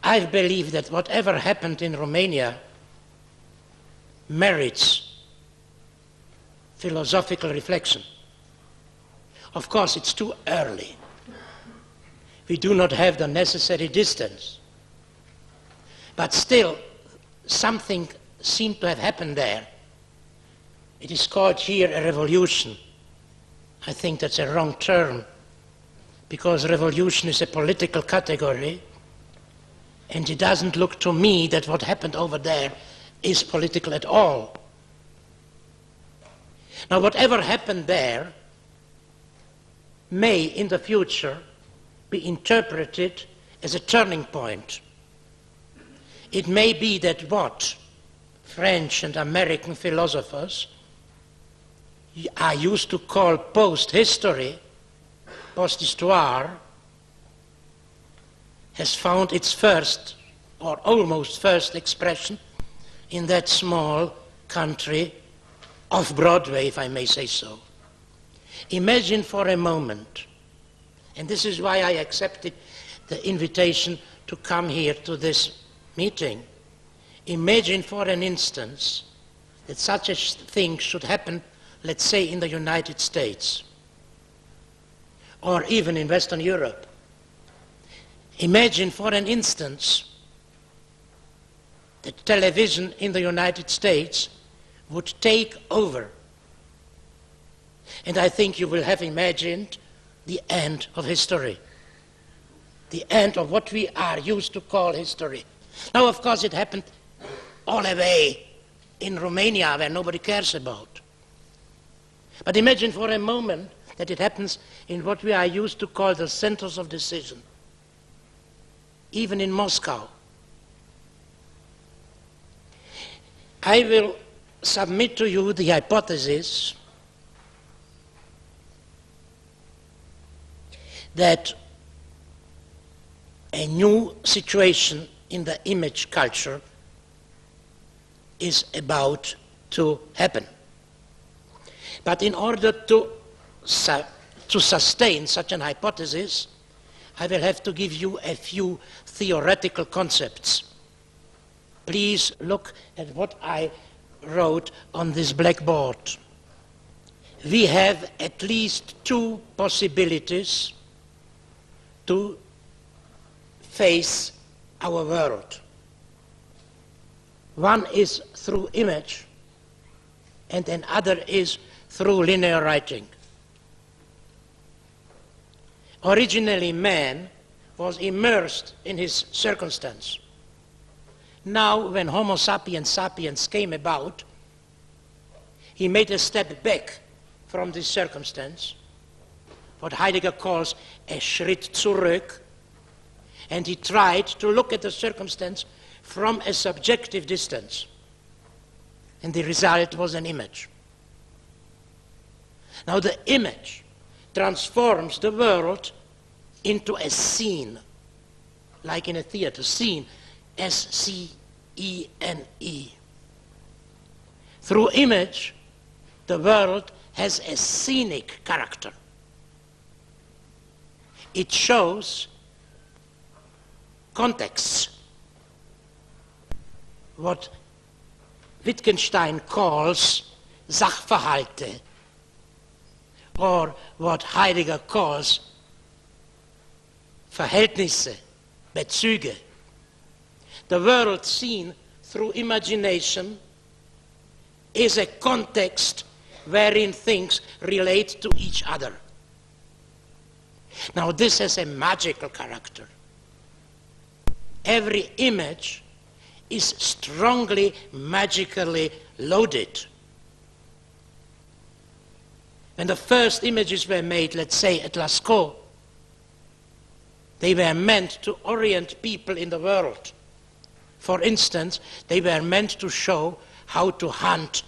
I believe that whatever happened in Romania merits philosophical reflection. Of course, it's too early. We do not have the necessary distance. But still, something seemed to have happened there. It is called here a revolution. I think that's a wrong term, because revolution is a political category, and it doesn't look to me that what happened over there is political at all. Now, whatever happened there may, in the future, be interpreted as a turning point. It may be that what French and American philosophers are used to call post-history, post-histoire, has found its first, or almost first, expression in that small country of Broadway, if I may say so. Imagine for a moment, and this is why I accepted the invitation to come here to this meeting. Imagine for an instance that such a thing should happen, let's say, in the United States, or even in Western Europe. Imagine for an instance that television in the United States would take over. And I think you will have imagined the end of history, the end of what we are used to call history. Now, of course, it happened all the way in Romania, where nobody cares about. But imagine for a moment that it happens in what we are used to call the centers of decision, even in Moscow. I will submit to you the hypothesis that a new situation in the image culture is about to happen. But in order to sustain such an hypothesis, I will have to give you a few theoretical concepts. Please look at what I wrote on this blackboard. We have at least two possibilities to face our world. One is through image, and another is through linear writing. Originally, man was immersed in his circumstance. Now, when Homo sapiens sapiens came about, he made a step back from this circumstance, what Heidegger calls a Schritt zurück, and he tried to look at the circumstance from a subjective distance. And the result was an image. Now, the image transforms the world into a scene, like in a theater, scene, S-C-E-N-E. Through image, the world has a scenic character. It shows contexts, what Wittgenstein calls Sachverhalte, or what Heidegger calls Verhältnisse, Bezüge. The world seen through imagination is a context wherein things relate to each other. Now, this has a magical character. Every image is strongly magically loaded. When the first images were made, let's say at Lascaux, they were meant to orient people in the world. For instance, they were meant to show how to hunt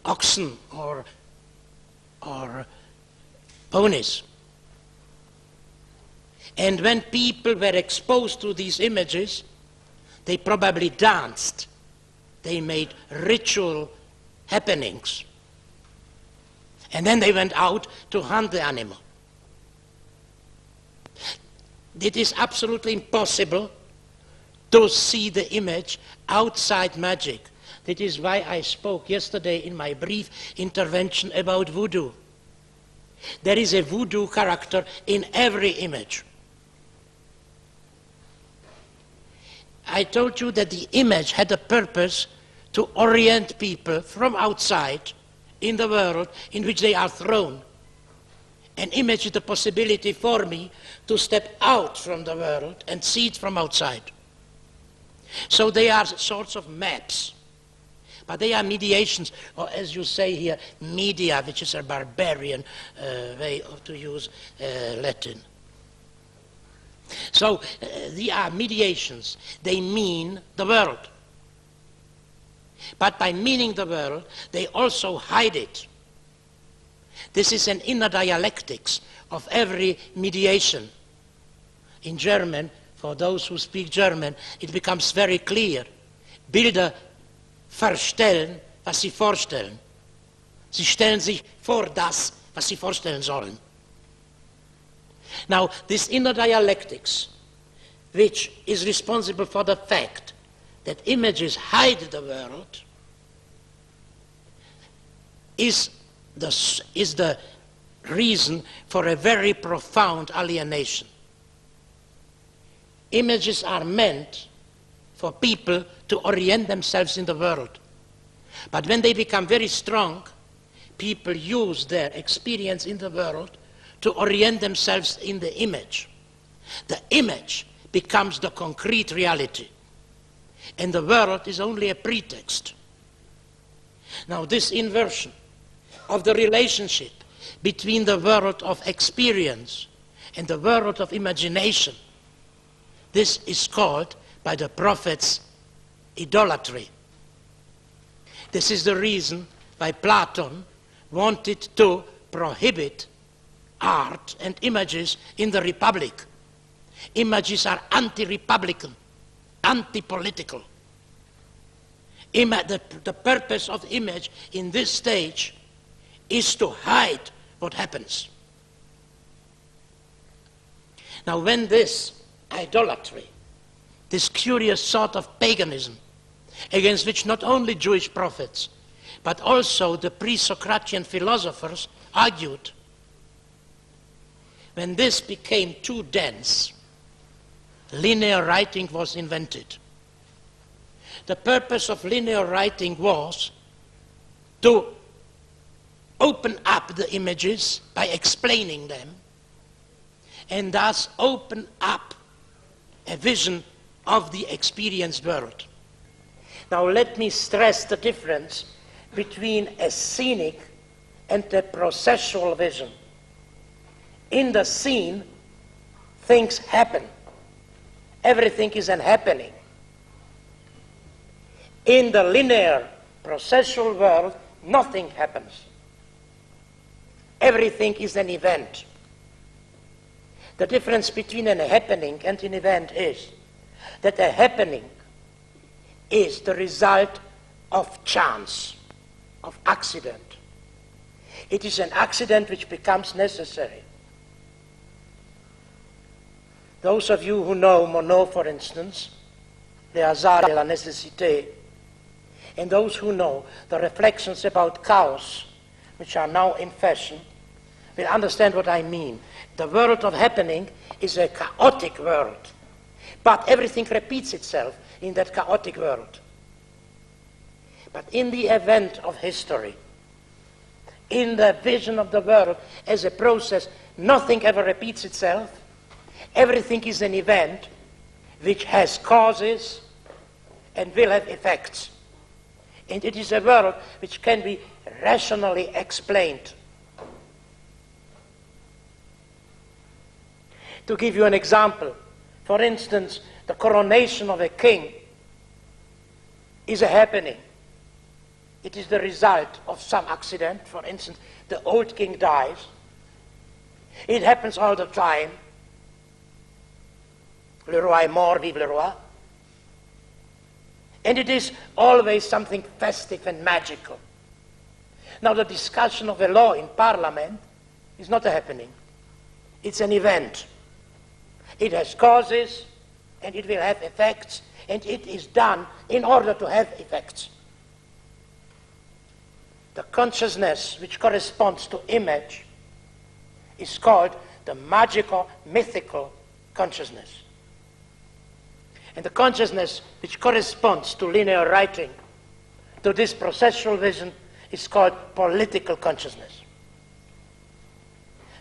oxen or ponies. And when people were exposed to these images, they probably danced. They made ritual happenings. And then they went out to hunt the animal. it is absolutely impossible to see the image outside magic. That is why I spoke yesterday in my brief intervention about voodoo. There is a voodoo character in every image. I told you that the image had a purpose to orient people from outside in the world in which they are thrown. An image is the possibility for me to step out from the world and see it from outside. So they are sorts of maps, but they are mediations, or as you say here, media, which is a barbarian way to use Latin. So they are mediations. They mean the world. But by meaning the world, they also hide it. This is an inner dialectics of every mediation. In German, for those who speak German, it becomes very clear. Bilder verstellen, was sie vorstellen. Sie stellen sich vor das, was sie vorstellen sollen. Now, this inner dialectics, which is responsible for the fact that images hide the world, is the reason for a very profound alienation. Images are meant for people to orient themselves in the world. But when they become very strong, people use their experience in the world to orient themselves in the image. The image becomes the concrete reality, and the world is only a pretext. Now, this inversion of the relationship between the world of experience and the world of imagination, this is called by the prophets idolatry. This is the reason why Plato wanted to prohibit art and images in the Republic. Images are anti-republican, anti-political. The purpose of image in this stage is to hide what happens. Now, when this idolatry, this curious sort of paganism, against which not only Jewish prophets, but also the pre-Socratian philosophers argued, when this became too dense, linear writing was invented. The purpose of linear writing was to open up the images by explaining them, and thus open up a vision of the experienced world. Now let me stress the difference between a scenic and a processual vision. In the scene, things happen. Everything is an happening. In the linear processual world, nothing happens. Everything is an event. The difference between a happening and an event is that a happening is the result of chance, of accident. It is an accident which becomes necessary. Those of you who know Monod, for instance, Le hasard et la nécessité, and those who know the reflections about chaos, which are now in fashion, will understand what I mean. The world of happening is a chaotic world, but everything repeats itself in that chaotic world. But in the event of history, in the vision of the world as a process, nothing ever repeats itself. Everything is an event which has causes and will have effects. And it is a world which can be rationally explained. To give you an example, for instance, the coronation of a king is a happening. It is the result of some accident. For instance, the old king dies. It happens all the time. Le roi est mort, vive le roi. And it is always something festive and magical. Now, the discussion of a law in Parliament is not a happening. It's an event. It has causes, and it will have effects, and it is done in order to have effects. The consciousness which corresponds to image is called the magical, mythical consciousness. And the consciousness which corresponds to linear writing, to this processual vision, is called political consciousness.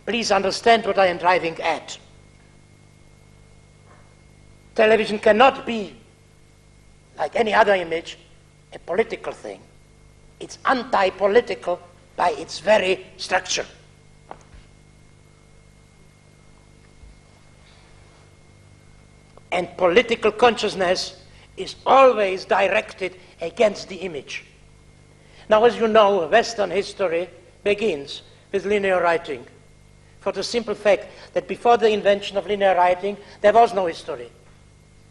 Please understand what I am driving at. Television cannot be, like any other image, a political thing. It's anti-political by its very structure. And political consciousness is always directed against the image. Now, as you know, Western history begins with linear writing, for the simple fact that before the invention of linear writing, there was no history.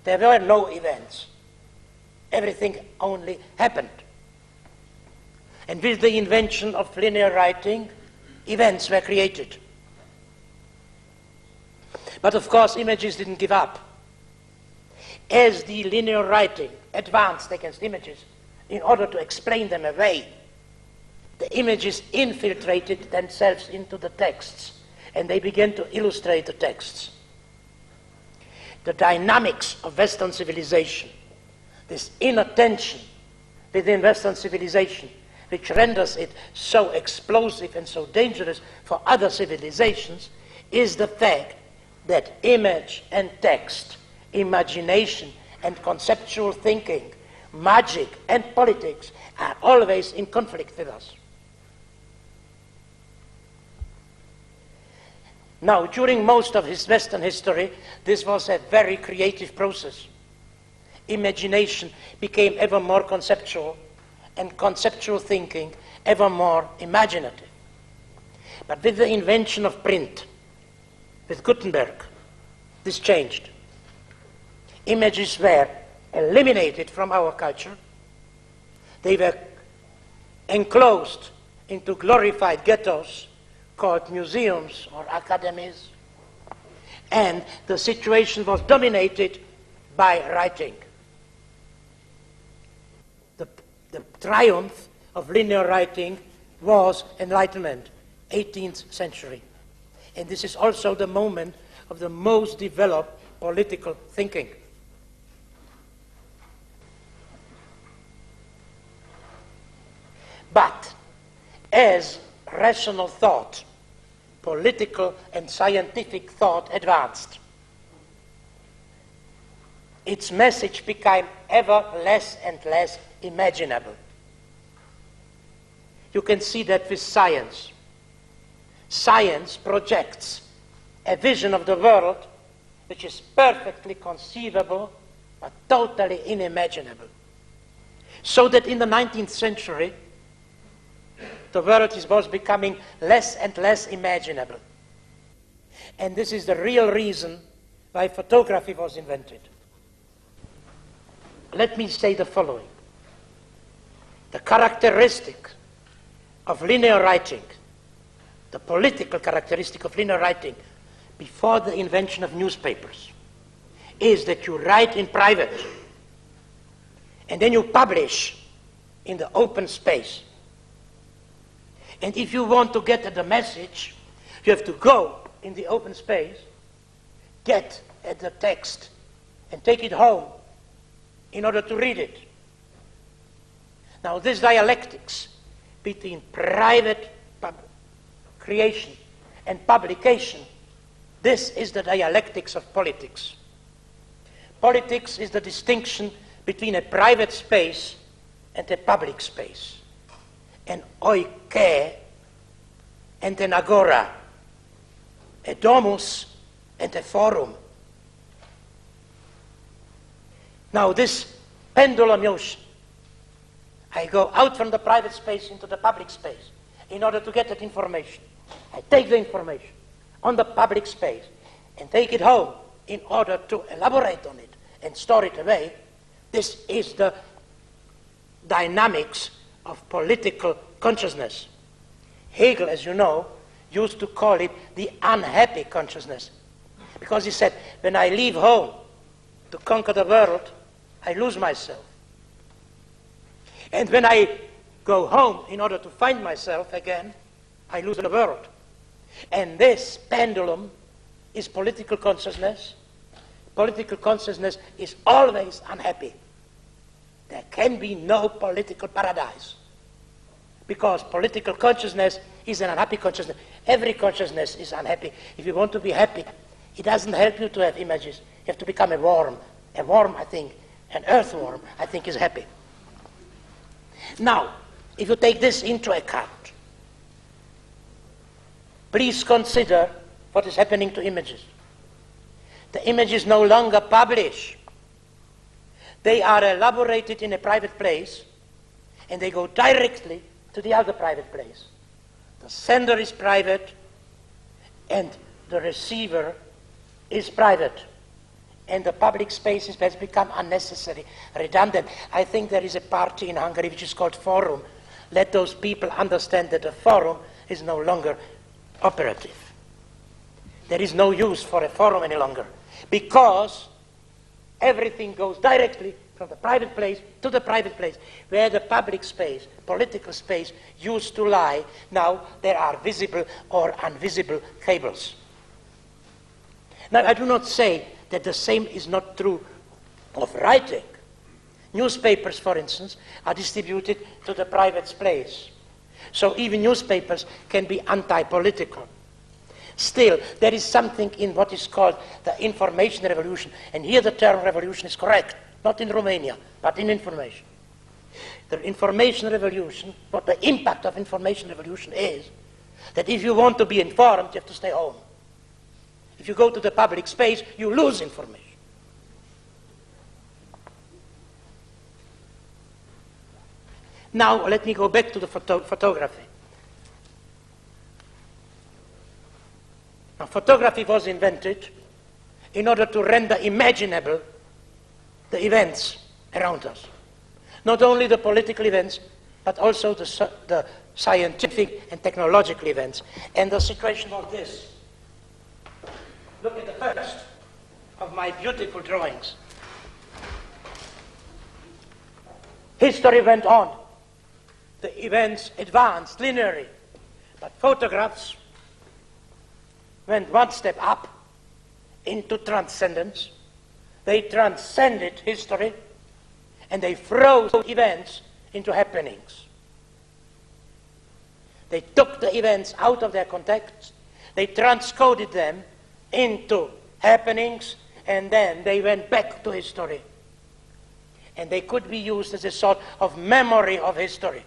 There were no events. Everything only happened. And with the invention of linear writing, events were created. But of course, images didn't give up. As the linear writing advanced against images, in order to explain them away, the images infiltrated themselves into the texts, and they began to illustrate the texts. The dynamics of Western civilization, this inattention within Western civilization, which renders it so explosive and so dangerous for other civilizations, is the fact that image and text, imagination and conceptual thinking, magic and politics are always in conflict with us. Now, during most of his Western history, this was a very creative process. Imagination became ever more conceptual, and conceptual thinking ever more imaginative. But with the invention of print, with Gutenberg, this changed. Images were eliminated from our culture. They were enclosed into glorified ghettos called museums or academies, and the situation was dominated by writing. The triumph of linear writing was Enlightenment, 18th century. And this is also the moment of the most developed political thinking. But as rational thought, political and scientific thought advanced, its message became ever less and less imaginable. You can see that with science. Science projects a vision of the world which is perfectly conceivable but totally unimaginable. So that in the 19th century, the world was becoming less and less imaginable. And this is the real reason why photography was invented. Let me say the following. The characteristic of linear writing, the political characteristic of linear writing before the invention of newspapers, is that you write in private and then you publish in the open space. And if you want to get at the message, you have to go in the open space, get at the text, and take it home in order to read it. Now, this dialectics between private creation and publication, this is the dialectics of politics. Politics is the distinction between a private space and a public space, an oike and an agora, a domus and a forum. Now, this pendulum motion, I go out from the private space into the public space in order to get that information. I take the information on the public space and take it home in order to elaborate on it and store it away. This is the dynamics of political consciousness. Hegel, as you know, used to call it the unhappy consciousness, Because he said, when I leave home to conquer the world, I lose myself. And when I go home in order to find myself again, I lose the world. And this pendulum is political consciousness. Political consciousness is always unhappy. There can be no political paradise, because political consciousness is an unhappy consciousness. Every consciousness is unhappy. If you want to be happy, it doesn't help you to have images. You have to become a worm. A worm, I think, an earthworm, I think, is happy. Now, if you take this into account, please consider what is happening to images. The images no longer publish. They are elaborated in a private place, and they go directly to the other private place. The sender is private, and the receiver is private. And the public space has become unnecessary, redundant. I think there is a party in Hungary which is called Forum. Let those people understand that the forum is no longer operative. There is no use for a forum any longer, because everything goes directly from the private place to the private place, where the public space, political space, used to lie. Now there are visible or invisible cables. Now, I do not say that the same is not true of writing. Newspapers, for instance, are distributed to the private space. So even newspapers can be anti-political. Still, there is something in what is called the information revolution. And here the term revolution is correct, not in Romania, but in information. The information revolution, what the impact of information revolution is, that if you want to be informed, you have to stay home. If you go to the public space, you lose information. Now, let me go back to the photography. Now, photography was invented in order to render imaginable the events around us. Not only the political events, but also the scientific and technological events. And the situation was this. Look at the first of my beautiful drawings. History went on. The events advanced linearly, but photographs went one step up into transcendence. They transcended history, and they froze events into happenings. They took the events out of their context, they transcoded them into happenings, and then they went back to history. And they could be used as a sort of memory of history.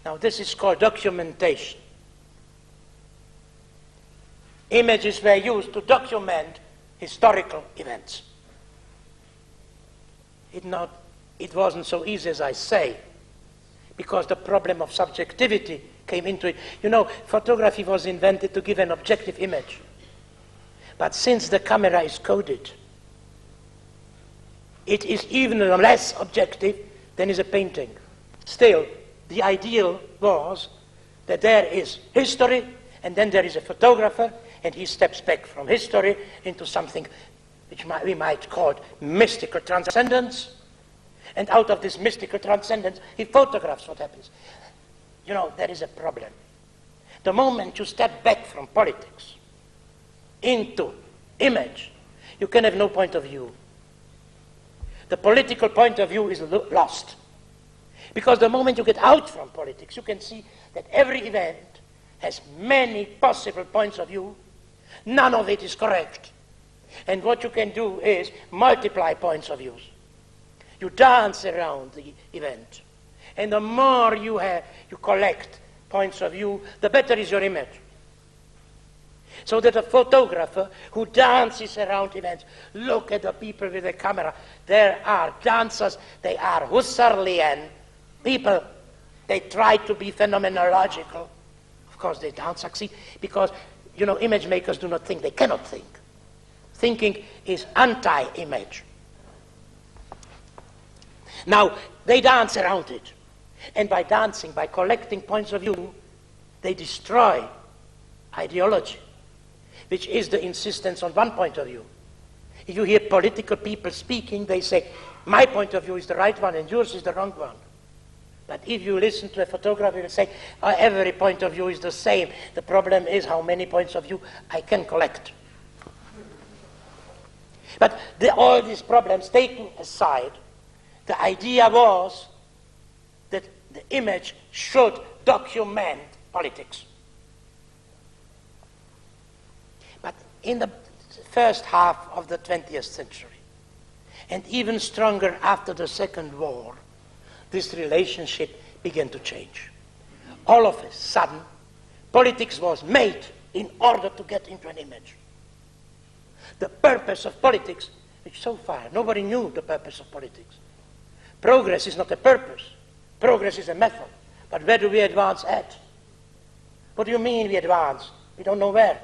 Now, this is called documentation. Images were used to document historical events. It wasn't so easy as I say, because the problem of subjectivity came into it. You know, photography was invented to give an objective image. But since the camera is coded, it is even less objective than is a painting. Still, the ideal was that there is history, and then there is a photographer, and he steps back from history into something which we might call mystical transcendence. And out of this mystical transcendence, he photographs what happens. You know, there is a problem. The moment you step back from politics into image, you can have no point of view. The political point of view is lost. Because the moment you get out from politics, you can see that every event has many possible points of view. None of it is correct. And what you can do is multiply points of views. You dance around the event. And the more you collect points of view, the better is your image. So that a photographer who dances around events, look at the people with the camera. There are dancers, they are Husserlian people. They try to be phenomenological. Of course, they don't succeed because, you know, image makers do not think. They cannot think. Thinking is anti-image. Now, they dance around it. And by dancing, by collecting points of view, they destroy ideology. which is the insistence on one point of view. If you hear political people speaking, they say, my point of view is the right one and yours is the wrong one. But if you listen to a photographer, you say, every point of view is the same. The problem is how many points of view I can collect. But all these problems taken aside, the idea was that the image should document politics. But in the first half of the 20th century, and even stronger after the Second War, this relationship began to change. All of a sudden, politics was made in order to get into an image. The purpose of politics, which so far nobody knew the purpose of politics. Progress is not a purpose. Progress is a method. But where do we advance at? What do you mean we advance? We don't know where.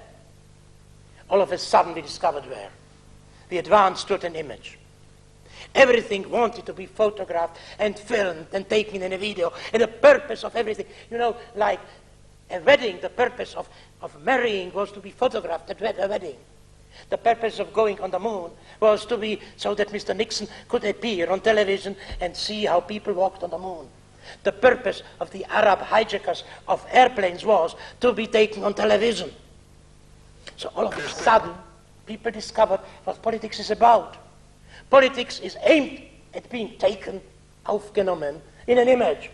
All of a sudden we discovered where. We advanced toward an image. Everything wanted to be photographed and filmed and taken in a video. And the purpose of everything, like a wedding, the purpose of marrying was to be photographed at a wedding. The purpose of going on the moon was to be so that Mr. Nixon could appear on television and see how people walked on the moon. The purpose of the Arab hijackers of airplanes was to be taken on television. So all of a sudden, people discovered what politics is about. Politics is aimed at being taken, aufgenommen, in an image.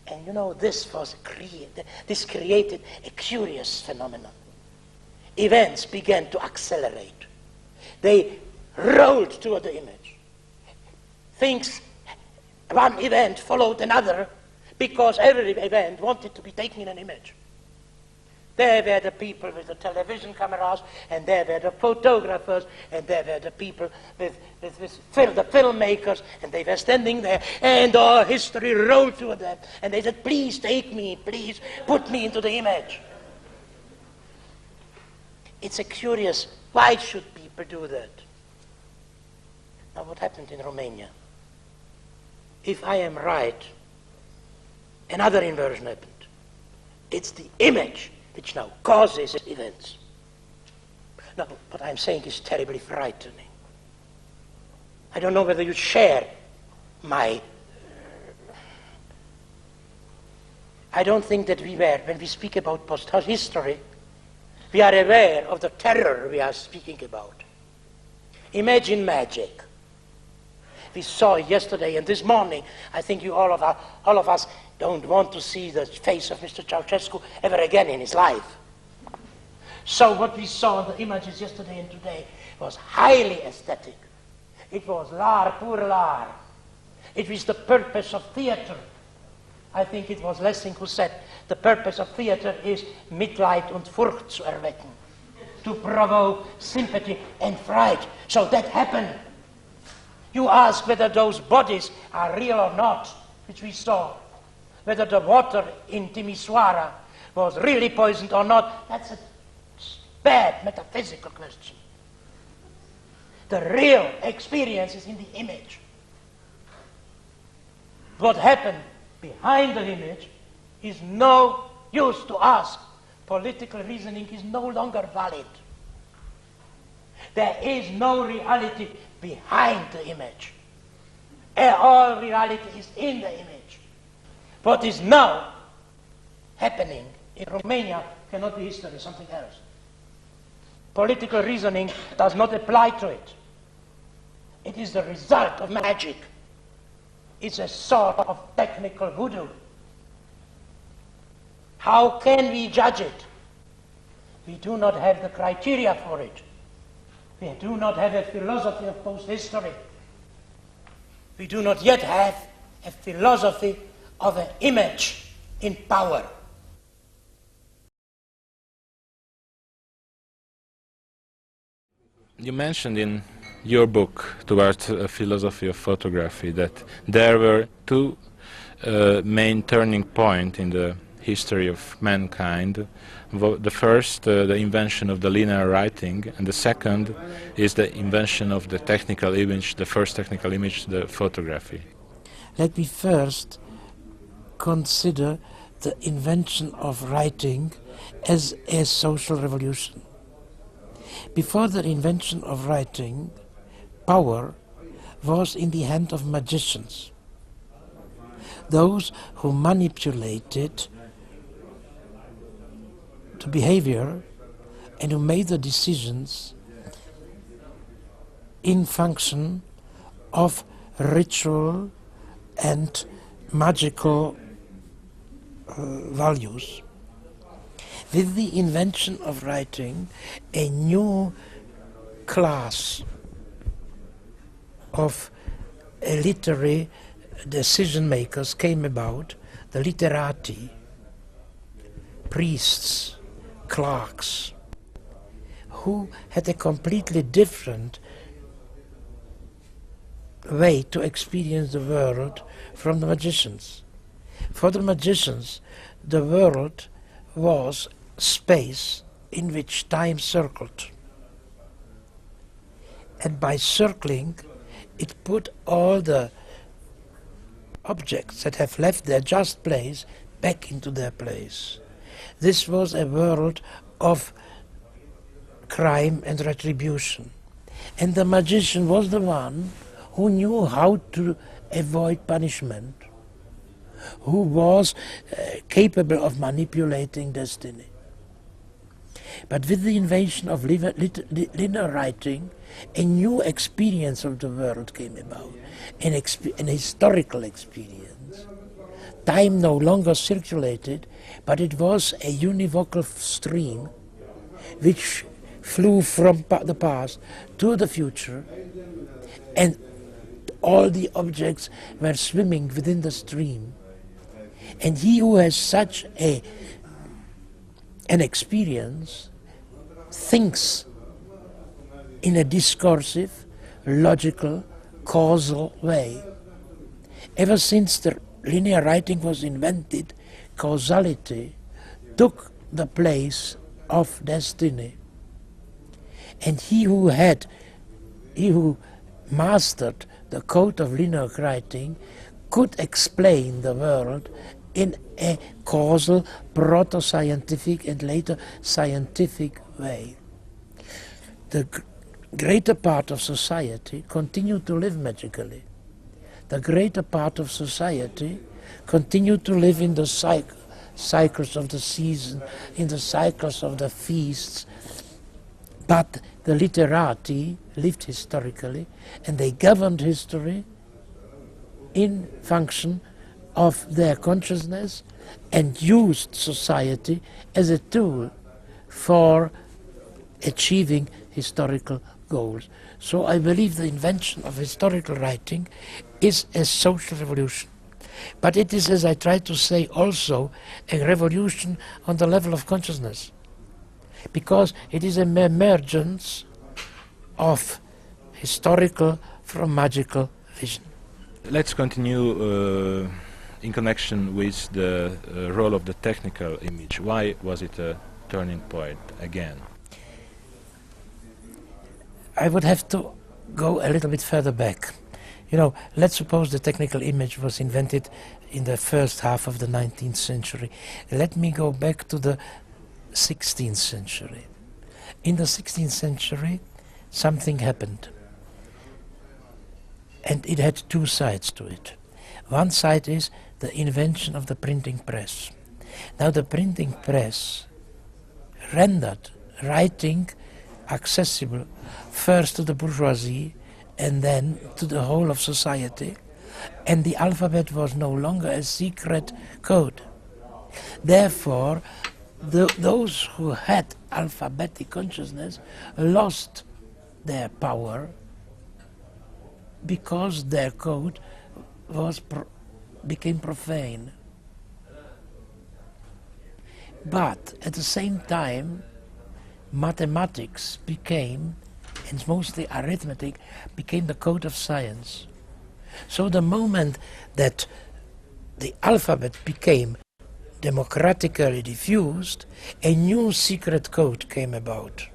And this created a curious phenomenon. Events began to accelerate. They rolled toward the image. One event followed another, because every event wanted to be taken in an image. There were the people with the television cameras, and there were the photographers, and there were the people with the filmmakers, and they were standing there, and our history rolled to them, and they said, please take me, please put me into the image. It's a curious, why should people do that? Now what happened in Romania? If I am right, another inversion happened. It's the image which now causes events. Now, what I'm saying is terribly frightening. I don't know whether you share my... I don't think that when we speak about post-history, we are aware of the terror we are speaking about. Imagine magic. We saw it yesterday and this morning. I think all of us don't want to see the face of Mr. Ceausescu ever again in his life. So what we saw in the images yesterday and today was highly aesthetic. It was l'art pour l'art. It was the purpose of theater. I think it was Lessing who said, the purpose of theater is Mitleid und Furcht zu erwecken, to provoke sympathy and fright. So that happened. You ask whether those bodies are real or not, which we saw. Whether the water in Timisoara was really poisoned or not, that's a bad metaphysical question. The real experience is in the image. What happened behind the image is no use to ask. Political reasoning is no longer valid. There is no reality behind the image. All reality is in the image. What is now happening in Romania cannot be history, something else. Political reasoning does not apply to it. It is the result of magic. It's a sort of technical voodoo. How can we judge it? We do not have the criteria for it. We do not have a philosophy of post-history. We do not yet have a philosophy of an image in power. You mentioned in your book, Towards a Philosophy of Photography, that there were two main turning points in the history of mankind. The first, the invention of the linear writing, and the second is the invention of the technical image, the first technical image, the photography. Let me first consider the invention of writing as a social revolution. Before the invention of writing, power was in the hand of magicians, those who manipulated the behavior and who made the decisions in function of ritual and magical values. With the invention of writing, a new class of literary decision makers came about, the literati, priests, clerks, who had a completely different way to experience the world from the magicians. For the magicians, the world was space in which time circled. And by circling, it put all the objects that have left their just place back into their place. This was a world of crime and retribution. And the magician was the one who knew how to avoid punishment, who was capable of manipulating destiny. But with the invention of linear writing, a new experience of the world came about, an historical experience. Time no longer circulated, but it was a univocal stream which flew from the past to the future, and all the objects were swimming within the stream. And he who has such an experience thinks in a discursive, logical, causal way. Ever since the linear writing was invented, causality took the place of destiny. And he who mastered the code of linear writing could explain the world in a causal, proto-scientific and later scientific way. The greater part of society continued to live magically. The greater part of society continued to live in the cycles of the season, in the cycles of the feasts. But the literati lived historically, and they governed history in function of their consciousness and used society as a tool for achieving historical goals. So I believe the invention of historical writing is a social revolution. But it is, as I tried to say, also a revolution on the level of consciousness, because it is an emergence of historical from magical vision. Let's continue in connection with the role of the technical image. Why was it a turning point again? I would have to go a little bit further back. You know, let's suppose the technical image was invented in the first half of the 19th century. Let me go back to the 16th century. In the 16th century, something happened. And it had two sides to it. One side is the invention of the printing press. Now the printing press rendered writing accessible first to the bourgeoisie and then to the whole of society, and the alphabet was no longer a secret code. Therefore, those who had alphabetic consciousness lost their power because their code became profane. But at the same time, mathematics became, and mostly arithmetic, became the code of science. So the moment that the alphabet became democratically diffused, a new secret code came about,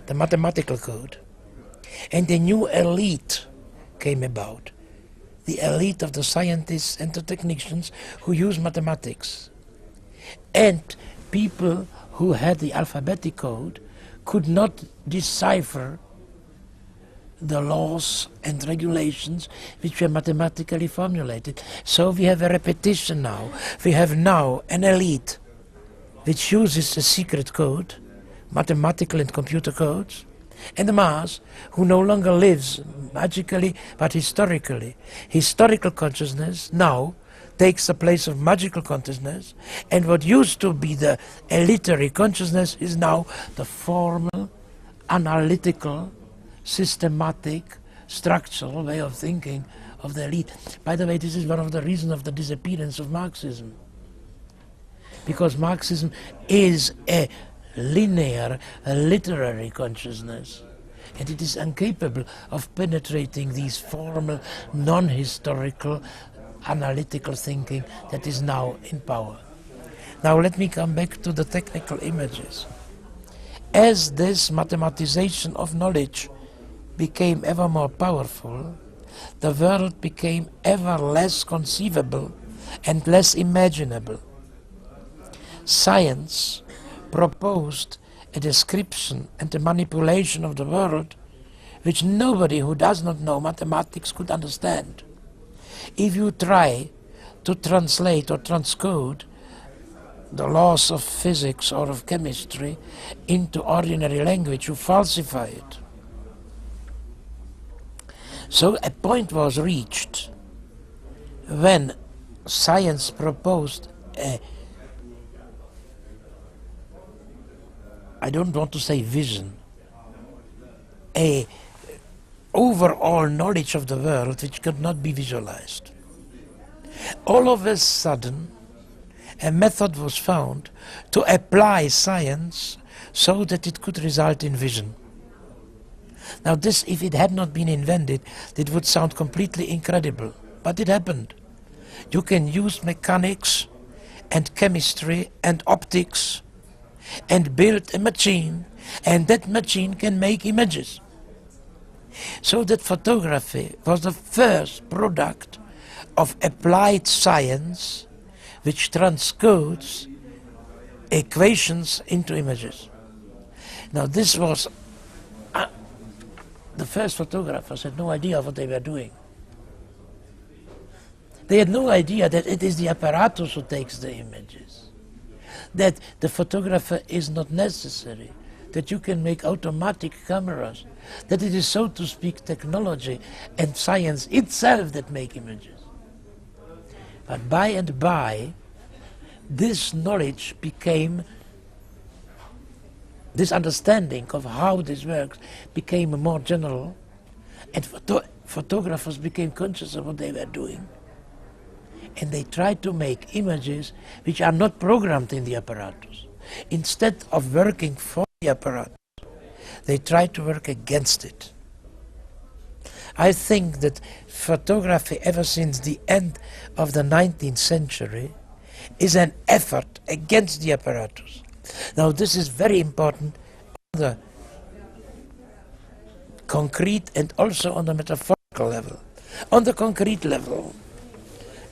the mathematical code. And a new elite came about, the elite of the scientists and the technicians who use mathematics. And people who had the alphabetic code could not decipher the laws and regulations which were mathematically formulated. So we have a repetition now. We have now an elite which uses a secret code, mathematical and computer codes, and the mass who no longer lives magically but historically. Historical consciousness now takes the place of magical consciousness, and what used to be the elitary consciousness is now the formal, analytical, systematic, structural way of thinking of the elite. By the way, this is one of the reasons of the disappearance of Marxism. Because Marxism is a linear, a literary consciousness, and it is incapable of penetrating these formal, non-historical, analytical thinking that is now in power. Now let me come back to the technical images. As this mathematization of knowledge became ever more powerful, the world became ever less conceivable and less imaginable. Science proposed a description and a manipulation of the world which nobody who does not know mathematics could understand. If you try to translate or transcode the laws of physics or of chemistry into ordinary language, you falsify it. So a point was reached when science proposed a, I don't want to say vision, a overall knowledge of the world which could not be visualized. All of a sudden, a method was found to apply science so that it could result in vision. Now this, if it had not been invented, it would sound completely incredible, but it happened. You can use mechanics and chemistry and optics and build a machine, and that machine can make images. So that photography was the first product of applied science which transcodes equations into images. Now this was, the first photographers had no idea what they were doing. They had no idea that it is the apparatus who takes the images, that the photographer is not necessary, that you can make automatic cameras, that it is, so to speak, technology and science itself that make images. But by and by, this knowledge became, this understanding of how this works became more general, and photographers became conscious of what they were doing. And they tried to make images which are not programmed in the apparatus. Instead of working for the apparatus, they try to work against it. I think that photography, ever since the end of the 19th century, is an effort against the apparatus. Now this is very important on the concrete and also on the metaphorical level. On the concrete level,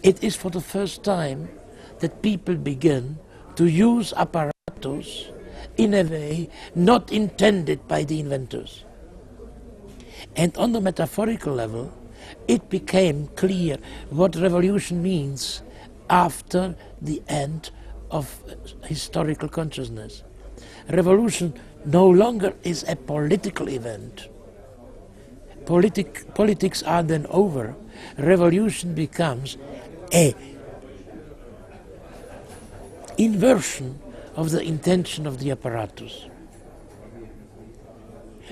it is for the first time that people begin to use apparatus in a way not intended by the inventors. And on the metaphorical level, it became clear what revolution means after the end of historical consciousness. Revolution no longer is a political event. Politics are then over. Revolution becomes a inversion of the intention of the apparatus.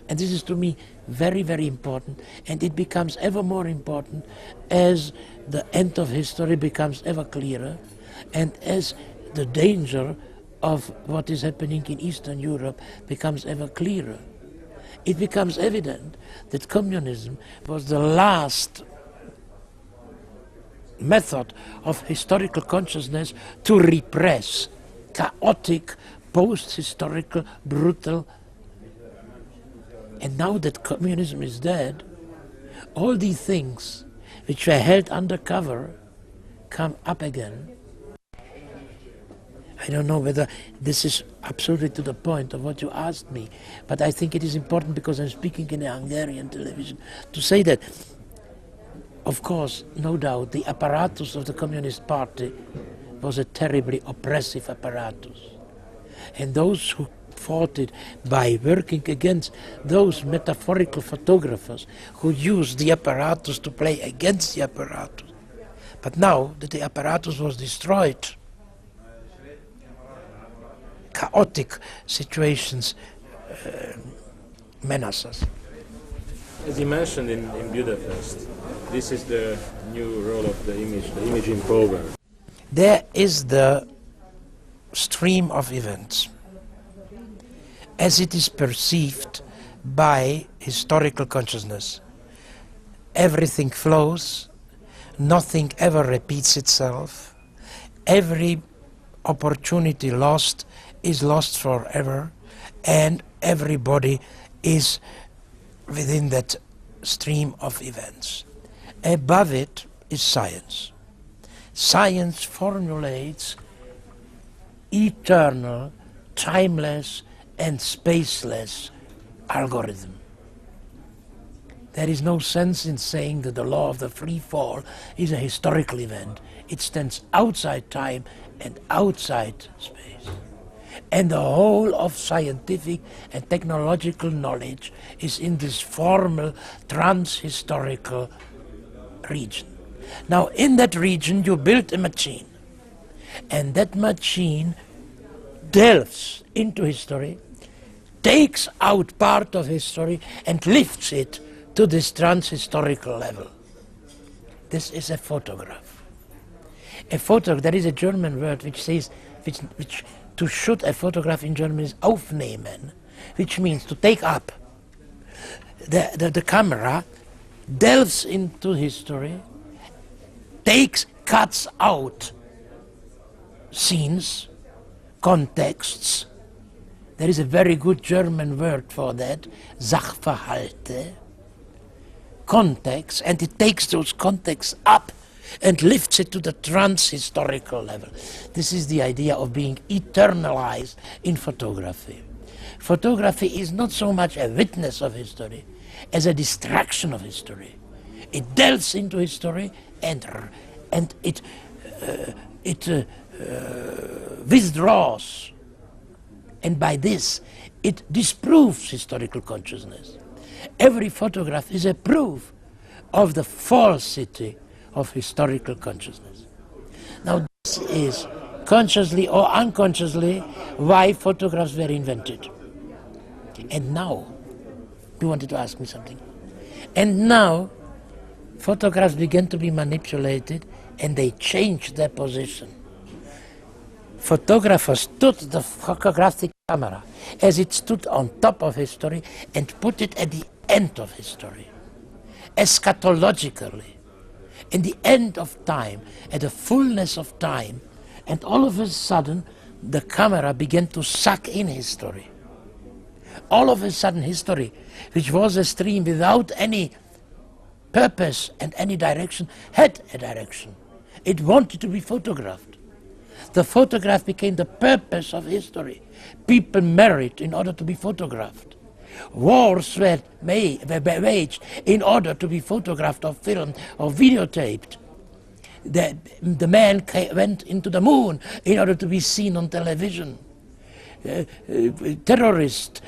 And this is to me very, very important, and it becomes ever more important as the end of history becomes ever clearer, and as the danger of what is happening in Eastern Europe becomes ever clearer. It becomes evident that communism was the last method of historical consciousness to repress chaotic, post-historical, brutal. And now that communism is dead, all these things which were held undercover come up again. I don't know whether this is absolutely to the point of what you asked me, but I think it is important because I'm speaking in a Hungarian television to say that, of course, no doubt, the apparatus of the Communist Party was a terribly oppressive apparatus. And those who fought it by working against those metaphorical photographers who used the apparatus to play against the apparatus. But now that the apparatus was destroyed, chaotic situations menace us. As you mentioned in Budapest, this is the new role of the image in power. There is the stream of events as it is perceived by historical consciousness. Everything flows, nothing ever repeats itself, every opportunity lost is lost forever, and everybody is within that stream of events. Above it is science. Science formulates eternal, timeless, and spaceless algorithm. There is no sense in saying that the law of the free fall is a historical event. It stands outside time and outside space. And the whole of scientific and technological knowledge is in this formal trans-historical region. Now, in that region, you build a machine, and that machine delves into history, takes out part of history, and lifts it to this trans-historical level. This is a photograph. A photograph, there is a German word which says, which to shoot a photograph in German is aufnehmen, which means to take up. The camera delves into history, cuts out scenes, contexts. There is a very good German word for that, Sachverhalte, context, and it takes those contexts up and lifts it to the trans-historical level. This is the idea of being eternalized in photography. Photography is not so much a witness of history as a distraction of history. It delves into history and it withdraws. And by this, it disproves historical consciousness. Every photograph is a proof of the falsity of historical consciousness. Now, this is, consciously or unconsciously, why photographs were invented. And now, you wanted to ask me something. And now, photographs began to be manipulated and they changed their position. Photographers took the photographic camera as it stood on top of history and put it at the end of history, eschatologically, in the end of time, at the fullness of time, and all of a sudden the camera began to suck in history. All of a sudden history, which was a stream without any purpose and any direction, had a direction. It wanted to be photographed. The photograph became the purpose of history. People married in order to be photographed. Wars were waged in order to be photographed or filmed or videotaped. The man went into the moon in order to be seen on television. Terrorists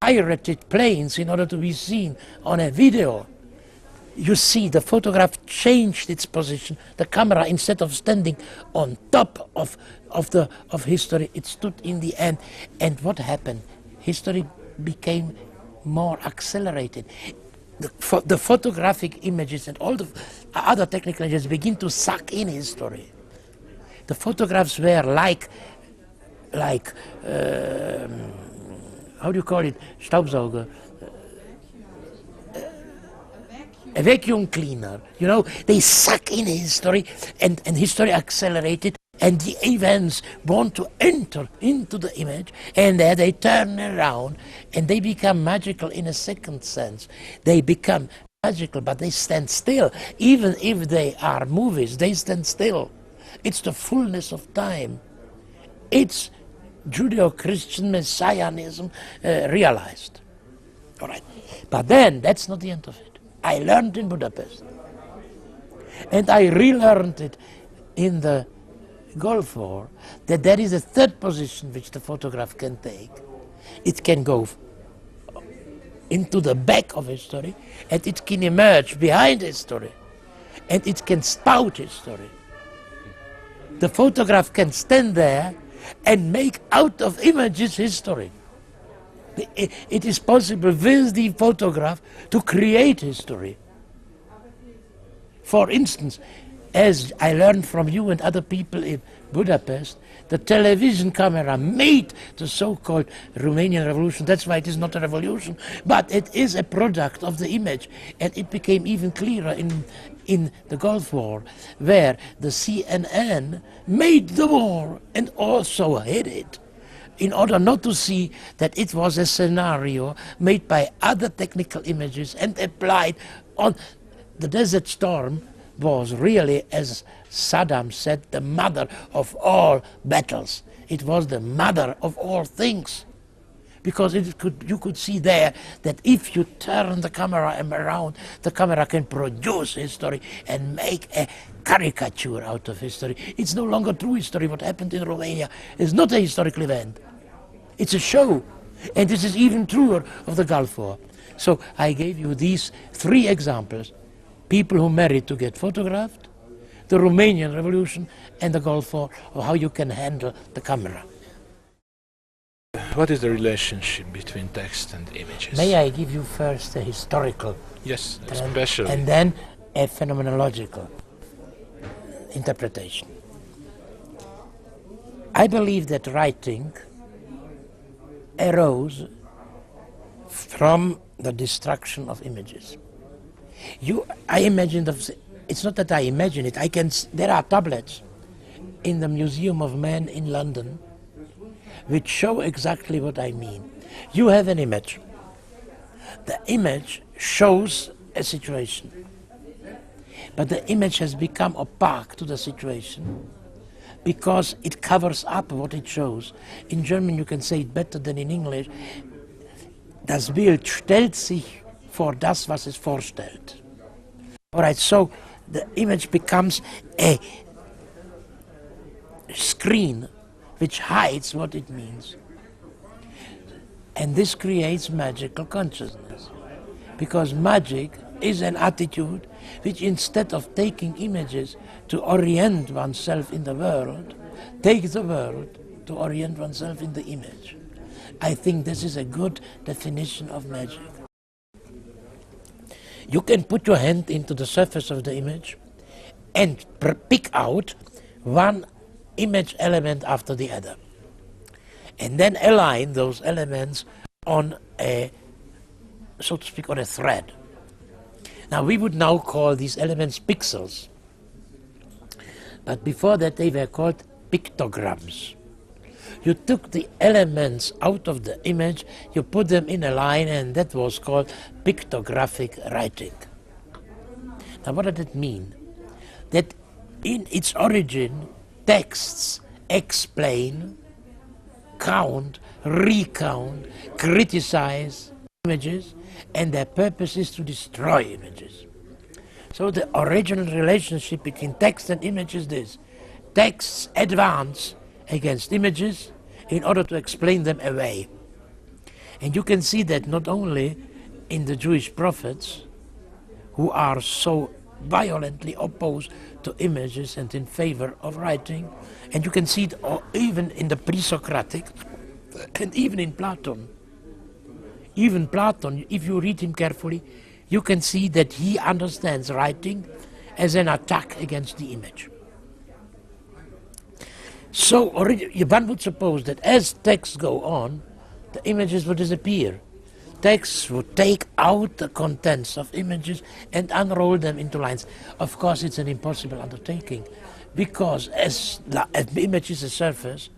pirated planes in order to be seen on a video. You see, the photograph changed its position. The camera, instead of standing on top of history, it stood in the end. And what happened? History became more accelerated. The photographic images and all the other technical images begin to suck in history. The photographs were like how do you call it? Staubsauger. A vacuum cleaner, you know, they suck in history and history accelerated and the events want to enter into the image and there they turn around and they become magical in a second sense. They become magical but they stand still. Even if they are movies, they stand still. It's the fullness of time. It's Judeo-Christian messianism realized. All right. But then, that's not the end of it. I learned in Budapest. And I relearned it in the Gulf War, that there is a third position which the photograph can take. It can go into the back of history, and it can emerge behind history, and it can spout history. The photograph can stand there and make out of images history. It is possible with the photograph to create history. For instance, as I learned from you and other people in Budapest, the television camera made the so-called Romanian Revolution. That's why it is not a revolution, but it is a product of the image. And it became even clearer in the Gulf War, where the CNN made the war and also hid it, in order not to see that it was a scenario made by other technical images and applied on the Desert Storm. Was really, as Saddam said, the mother of all battles. It was the mother of all things. Because you could see there that if you turn the camera around, the camera can produce history and make a caricature out of history. It's no longer true history. What happened in Romania is not a historical event. It's a show. And this is even truer of the Gulf War. So I gave you these three examples. People who married to get photographed, the Romanian Revolution, and the Gulf War, of how you can handle the camera. What is the relationship between text and images? May I give you first a historical Yes, trend, especially. and then a phenomenological interpretation. I believe that writing arose from the destruction of images. I imagine, it's not that I imagine it, there are tablets in the Museum of Man in London which show exactly what I mean. You have an image. The image shows a situation, but the image has become opaque to the situation because it covers up what it shows. In German you can say it better than in English. Das Bild stellt sich for das, was es vorstellt. All right, so the image becomes a screen which hides what it means. And this creates magical consciousness. Because magic is an attitude which, instead of taking images to orient oneself in the world, takes the world to orient oneself in the image. I think this is a good definition of magic. You can put your hand into the surface of the image and pick out one image element after the other, and then align those elements on a, so to speak, on a thread. Now we would now call these elements pixels, but before that they were called pictograms. You took the elements out of the image, you put them in a line, and that was called pictographic writing. Now what did it mean? That in its origin, texts explain, count, recount, criticize images, and their purpose is to destroy images. So the original relationship between text and image is this. Texts advance against images in order to explain them away. And you can see that not only in the Jewish prophets, who are so violently opposed to images and in favor of writing, and you can see it even in the pre-Socratic, and even in Plato. Even Plato, if you read him carefully, you can see that he understands writing as an attack against the image. So one would suppose that as texts go on, the images would disappear. Texts would take out the contents of images and unroll them into lines. Of course, it's an impossible undertaking, because as the image is a surface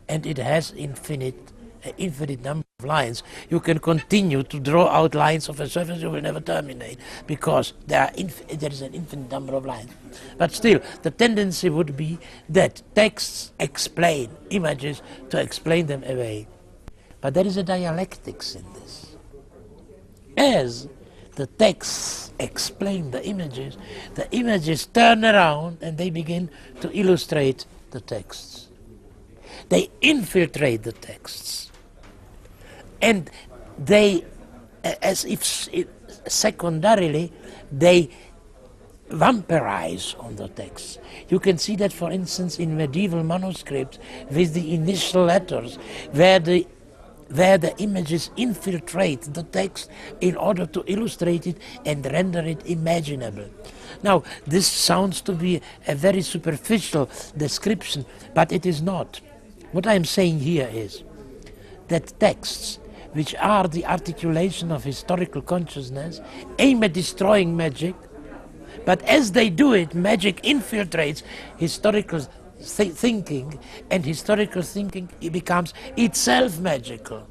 and it has infinite number of lines, you can continue to draw out lines of a surface you will never terminate, because there is an infinite number of lines. But still, the tendency would be that texts explain images to explain them away. But there is a dialectics in this. As the texts explain the images turn around and they begin to illustrate the texts. They infiltrate the texts. And they, as if secondarily, they vampirize on the text. You can see that, for instance, in medieval manuscripts with the initial letters, where the images infiltrate the text in order to illustrate it and render it imaginable. Now, this sounds to be a very superficial description, but it is not. What I am saying here is that texts, which are the articulation of historical consciousness, aim at destroying magic, but as they do it, magic infiltrates historical thinking, and historical thinking becomes itself magical.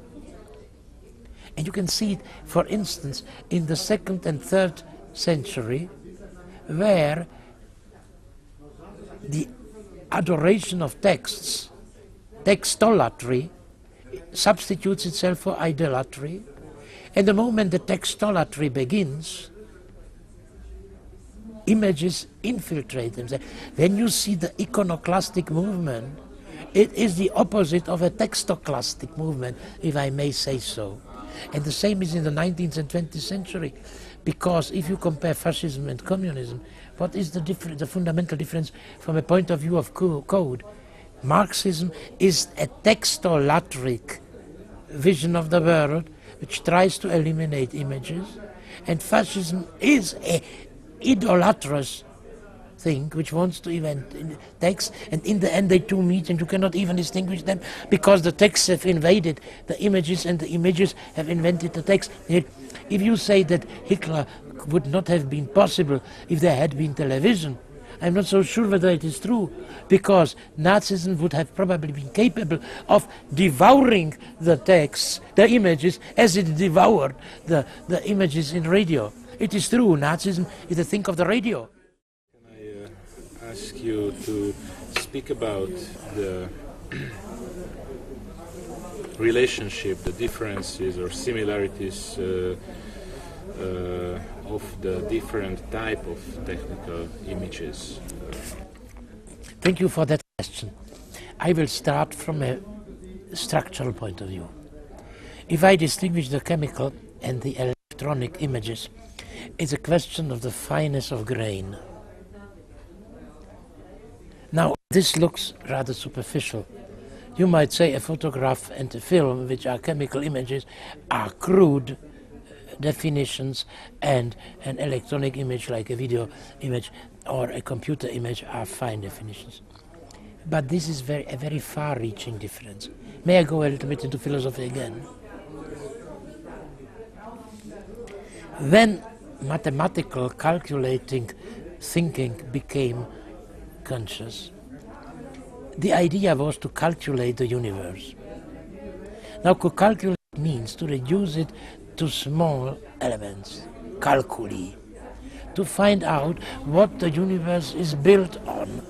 And you can see it, for instance, in the 2nd and 3rd century, where the adoration of texts, textolatry, substitutes itself for idolatry, and the moment the textolatry begins, images infiltrate themselves. When you see the iconoclastic movement, it is the opposite of a textoclastic movement, if I may say so. And the same is in the 19th and 20th century, because if you compare fascism and communism, what is the fundamental difference from a point of view of code? Marxism is a textolatric vision of the world which tries to eliminate images, and fascism is a idolatrous thing which wants to invent text, and in the end they two meet and you cannot even distinguish them, because the texts have invaded the images and the images have invented the text. If you say that Hitler would not have been possible if there had been television, I'm not so sure whether it is true, because Nazism would have probably been capable of devouring the texts, the images, as it devoured the images in radio. It is true, Nazism is a thing of the radio. Can I ask you to speak about the relationship, the differences or similarities of the different type of technical images? Thank you for that question. I will start from a structural point of view. If I distinguish the chemical and the electronic images, it's a question of the fineness of grain. Now, this looks rather superficial. You might say a photograph and a film, which are chemical images, are crude definitions, and an electronic image like a video image or a computer image are fine definitions. But this is a very far-reaching difference. May I go a little bit into philosophy again? When mathematical, calculating thinking became conscious, the idea was to calculate the universe. Now, to calculate means to reduce it to small elements, calculi, to find out what the universe is built on.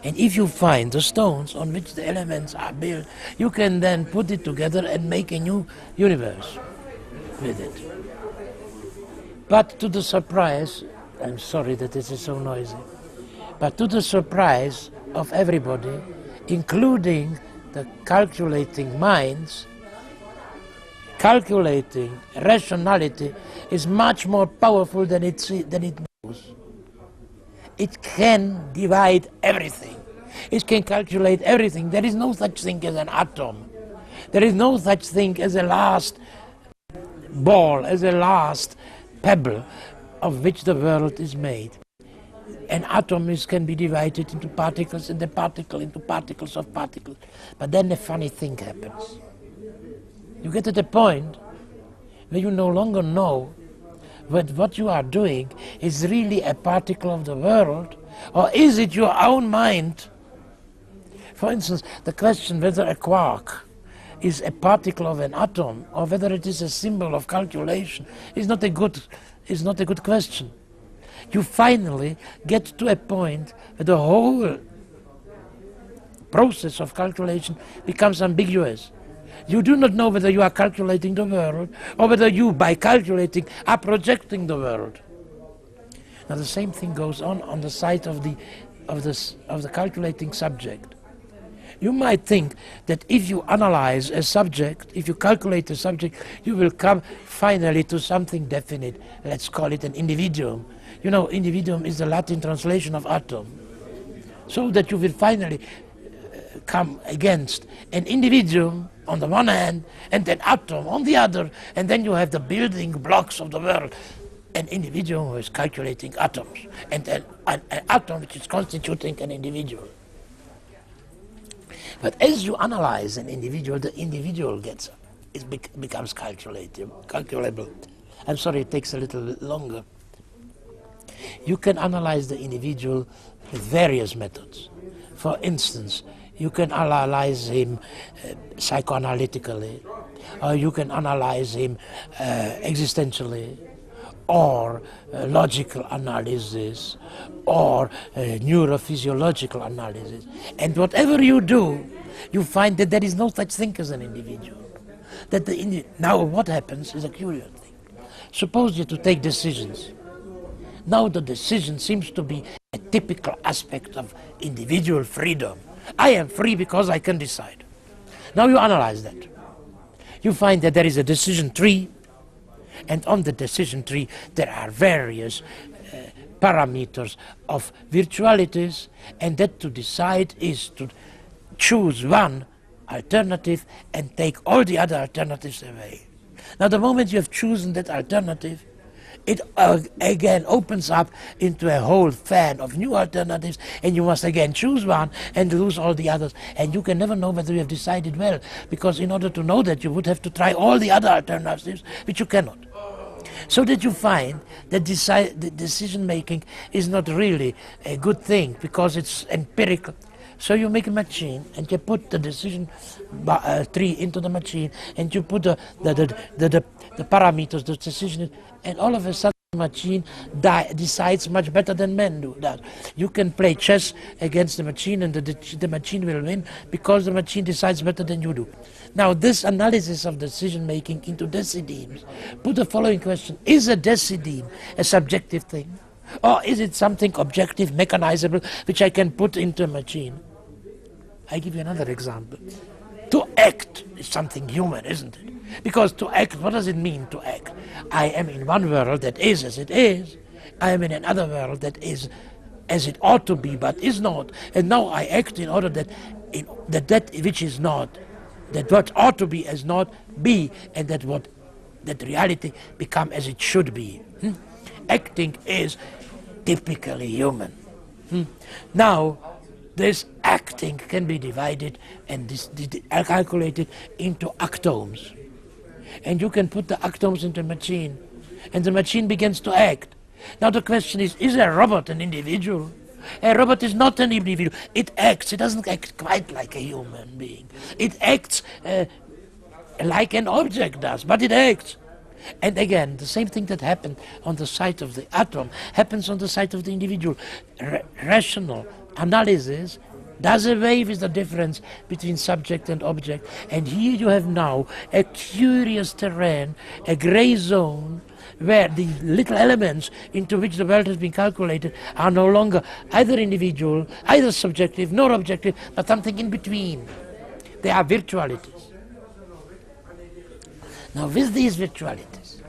And if you find the stones on which the elements are built, you can then put it together and make a new universe with it. But to the surprise, I'm sorry that this is so noisy, but to the surprise of everybody, including the calculating minds, calculating rationality is much more powerful than it knows. It can divide everything. It can calculate everything. There is no such thing as an atom. There is no such thing as a last ball, as a last pebble of which the world is made. An atom can be divided into particles, and the particle into particles of particles. But then a funny thing happens. You get to the point where you no longer know whether what you are doing is really a particle of the world, or is it your own mind? For instance, the question whether a quark is a particle of an atom or whether it is a symbol of calculation is not a good question. You finally get to a point where the whole process of calculation becomes ambiguous. You do not know whether you are calculating the world or whether you, by calculating, are projecting the world. Now the same thing goes on the side of the calculating subject. You might think that if you analyze a subject, if you calculate a subject, you will come finally to something definite. Let's call it an individuum. You know, individuum is the Latin translation of atom. So that you will finally come against an individuum on the one hand and an atom on the other, and then you have the building blocks of the world. An individual who is calculating atoms, and an atom which is constituting an individual. But as you analyze an individual, the individual becomes calculable. I'm sorry, it takes a little longer. You can analyze the individual with various methods. For instance, you can analyze him psychoanalytically, or you can analyze him existentially, or logical analysis, or neurophysiological analysis. And whatever you do, you find that there is no such thing as an individual. Now what happens is a curious thing. Suppose you to take decisions. Now the decision seems to be a typical aspect of individual freedom. I am free because I can decide. Now you analyze that. You find that there is a decision tree, and on the decision tree there are various parameters of virtualities, and that to decide is to choose one alternative and take all the other alternatives away. Now the moment you have chosen that alternative, it again opens up into a whole fan of new alternatives, and you must again choose one and lose all the others, and you can never know whether you have decided well, because in order to know that you would have to try all the other alternatives, which you cannot. So that you find that the decision making is not really a good thing because it's empirical. So you make a machine and you put the decision tree into the machine, and you put the parameters, the decision, and all of a sudden the machine decides much better than men do that. You can play chess against the machine, and the machine will win because the machine decides better than you do. Now this analysis of decision making into decidemes put the following question: is a decideme a subjective thing? Or is it something objective, mechanizable, which I can put into a machine? I give you another example. To act is something human, isn't it? Because to act, what does it mean to act? I am in one world that is as it is. I am in another world that is as it ought to be, but is not. And now I act in order that which is not, that what ought to be as not be, and that reality become as it should be. Acting is typically human. Now, this acting can be divided and calculated into actomes. And you can put the actomes into a machine, and the machine begins to act. Now the question is a robot an individual? A robot is not an individual. It acts. It doesn't act quite like a human being. It acts like an object does, but it acts. And again, the same thing that happened on the side of the atom happens on the side of the individual. Rational analysis does away with the difference between subject and object. And here you have now a curious terrain, a gray zone, where the little elements into which the world has been calculated are no longer either individual, either subjective, nor objective, but something in between. They are virtualities. Now with these virtualities,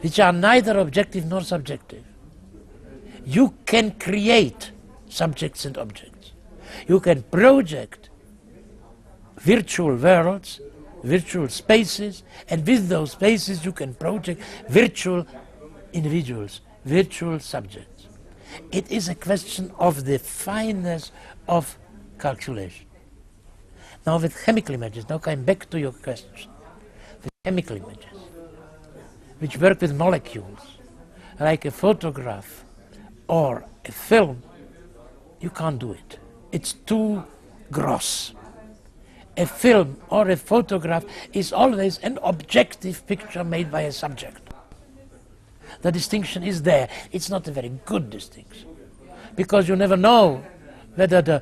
which are neither objective nor subjective, you can create subjects and objects. You can project virtual worlds, virtual spaces, and with those spaces you can project virtual individuals, virtual subjects. It is a question of the fineness of calculation. Now with chemical images, now coming back to your question, with chemical images, which work with molecules, like a photograph or a film, you can't do it. It's too gross. A film or a photograph is always an objective picture made by a subject. The distinction is there. It's not a very good distinction, because you never know whether the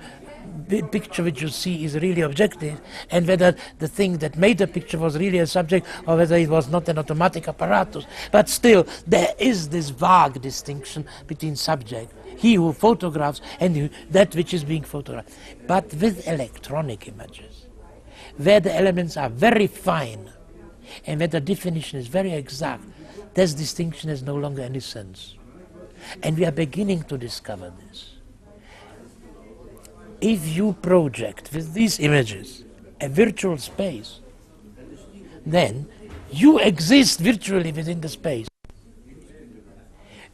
picture which you see is really objective and whether the thing that made the picture was really a subject or whether it was not an automatic apparatus. But still, there is this vague distinction between subject, he who photographs, and that which is being photographed. But with electronic images, where the elements are very fine and where the definition is very exact, this distinction has no longer any sense. And we are beginning to discover this. If you project with these images a virtual space, then you exist virtually within the space.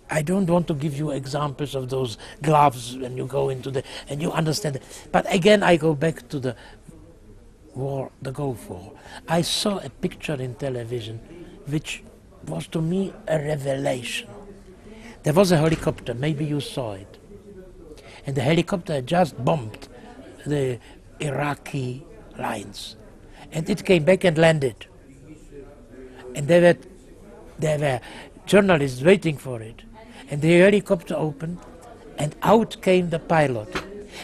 I don't want to give you examples of those gloves when you go into the, and you understand it. But again, I go back to the war, the Gulf War. I saw a picture in television which was to me a revelation. There was a helicopter, maybe you saw it. And the helicopter had just bombed the Iraqi lines. And it came back and landed. And there were journalists waiting for it. And the helicopter opened, and out came the pilot.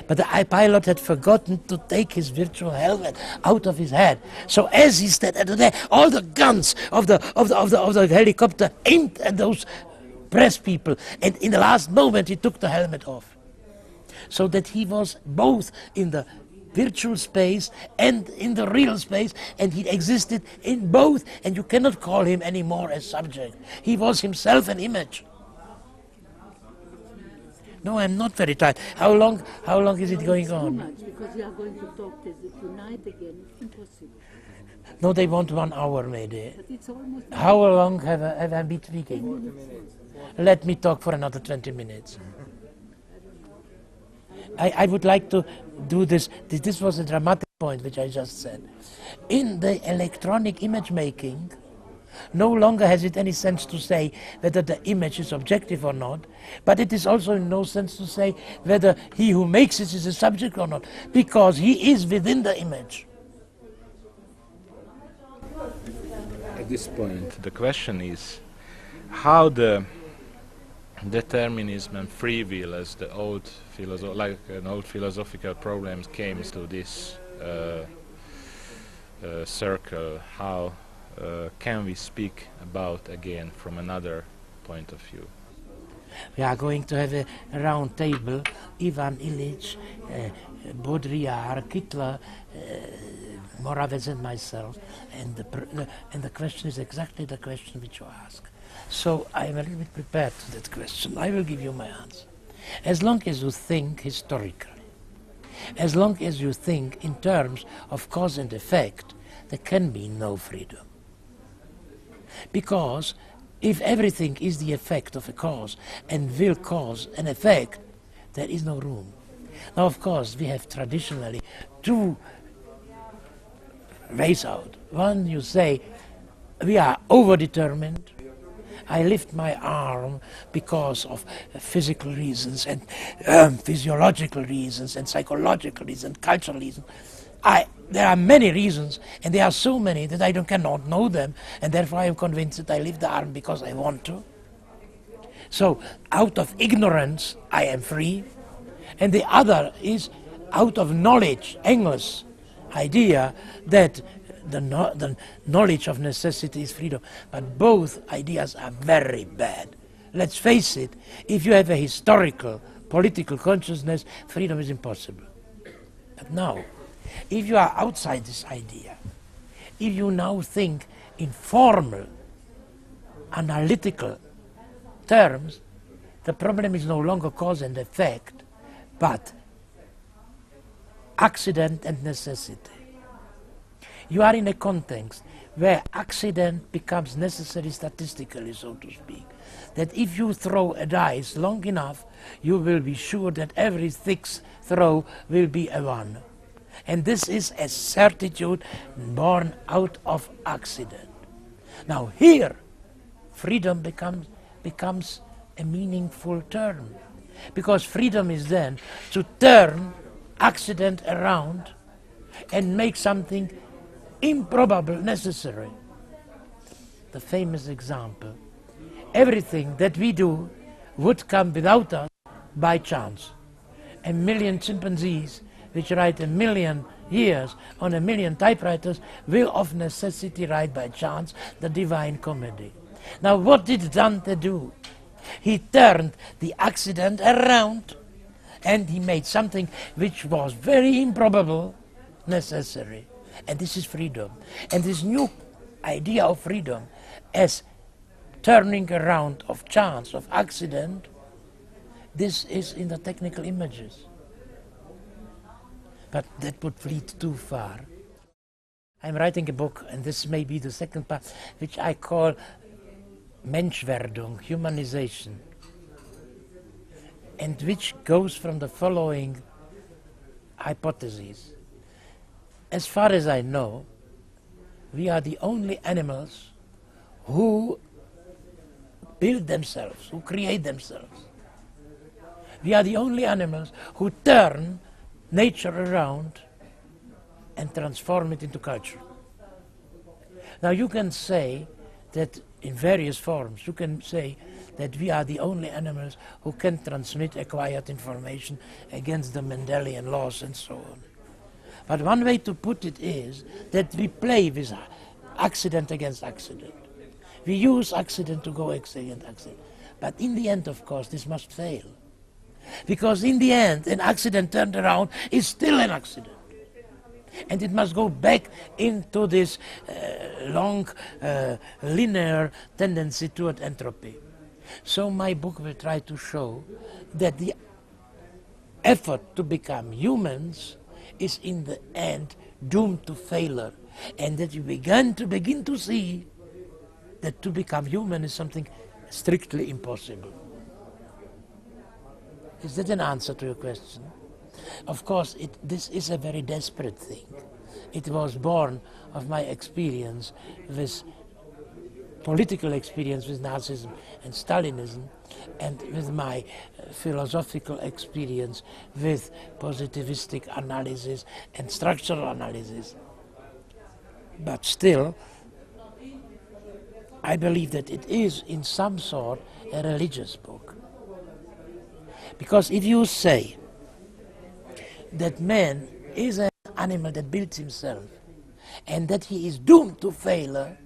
But the pilot had forgotten to take his virtual helmet out of his head. So as he stood there, all the guns of the helicopter aimed at those press people. And in the last moment, he took the helmet off. So that he was both in the virtual space and in the real space, and he existed in both, and you cannot call him anymore a subject. He was himself an image. No, I'm not very tired. How long is it going on? Too much, because we are going to talk tonight again. It's impossible. No, they want 1 hour maybe. But it's almost... How long have I been speaking? Let me talk for another 20 minutes. I would like to do this. This was a dramatic point which I just said. In the electronic image making, no longer has it any sense to say whether the image is objective or not, but it is also in no sense to say whether he who makes it is a subject or not, because he is within the image. At this point, the question is how the determinism and free will, as the old philosophical problems, came to this circle. How can we speak about again from another point of view? We are going to have a round table. Ivan Illich, Baudrillard, Kittler, Moravec and myself, and the question is exactly the question which you ask. So I am a little bit prepared to that question. I will give you my answer. As long as you think historically, as long as you think in terms of cause and effect, there can be no freedom. Because if everything is the effect of a cause and will cause an effect, there is no room. Now, of course, we have traditionally two ways out. One, you say, we are overdetermined. I lift my arm because of physical reasons and physiological reasons and psychological reasons, cultural reasons. There are many reasons, and there are so many that I cannot know them, and therefore I am convinced that I lift the arm because I want to. So, out of ignorance, I am free, and the other is out of knowledge, Engels' idea that the knowledge of necessity is freedom. But both ideas are very bad. Let's face it, if you have a historical, political consciousness, freedom is impossible. But now, if you are outside this idea, if you now think in formal, analytical terms, the problem is no longer cause and effect, but accident and necessity. You are in a context where accident becomes necessary statistically, so to speak. That if you throw a dice long enough, you will be sure that every sixth throw will be a 1. And this is a certitude born out of accident. Now here, freedom becomes a meaningful term. Because freedom is then to turn accident around and make something improbable necessary. The famous example, everything that we do would come without us by chance. 1 million chimpanzees, which write 1 million years on 1 million typewriters, will of necessity write by chance the Divine Comedy. Now what did Dante do? He turned the accident around and he made something which was very improbable necessary. And this is freedom. And this new idea of freedom as turning around of chance, of accident, this is in the technical images. But that would lead too far. I'm writing a book, and this may be the second part, which I call Menschwerdung, humanization, and which goes from the following hypotheses. As far as I know, we are the only animals who build themselves, who create themselves. We are the only animals who turn nature around and transform it into culture. Now you can say that in various forms, you can say that we are the only animals who can transmit acquired information against the Mendelian laws and so on. But one way to put it is that we play with accident against accident. We use accident to go against accident. But in the end, of course, this must fail. Because in the end, an accident turned around is still an accident. And it must go back into this long, linear tendency toward entropy. So my book will try to show that the effort to become humans is in the end doomed to failure. And that you begin to see that to become human is something strictly impossible. Is that an answer to your question? Of course, this is a very desperate thing. It was born of my experience with political experience with Nazism and Stalinism, and with my philosophical experience with positivistic analysis and structural analysis. But still, I believe that it is in some sort a religious book. Because if you say that man is an animal that builds himself and that he is doomed to failure,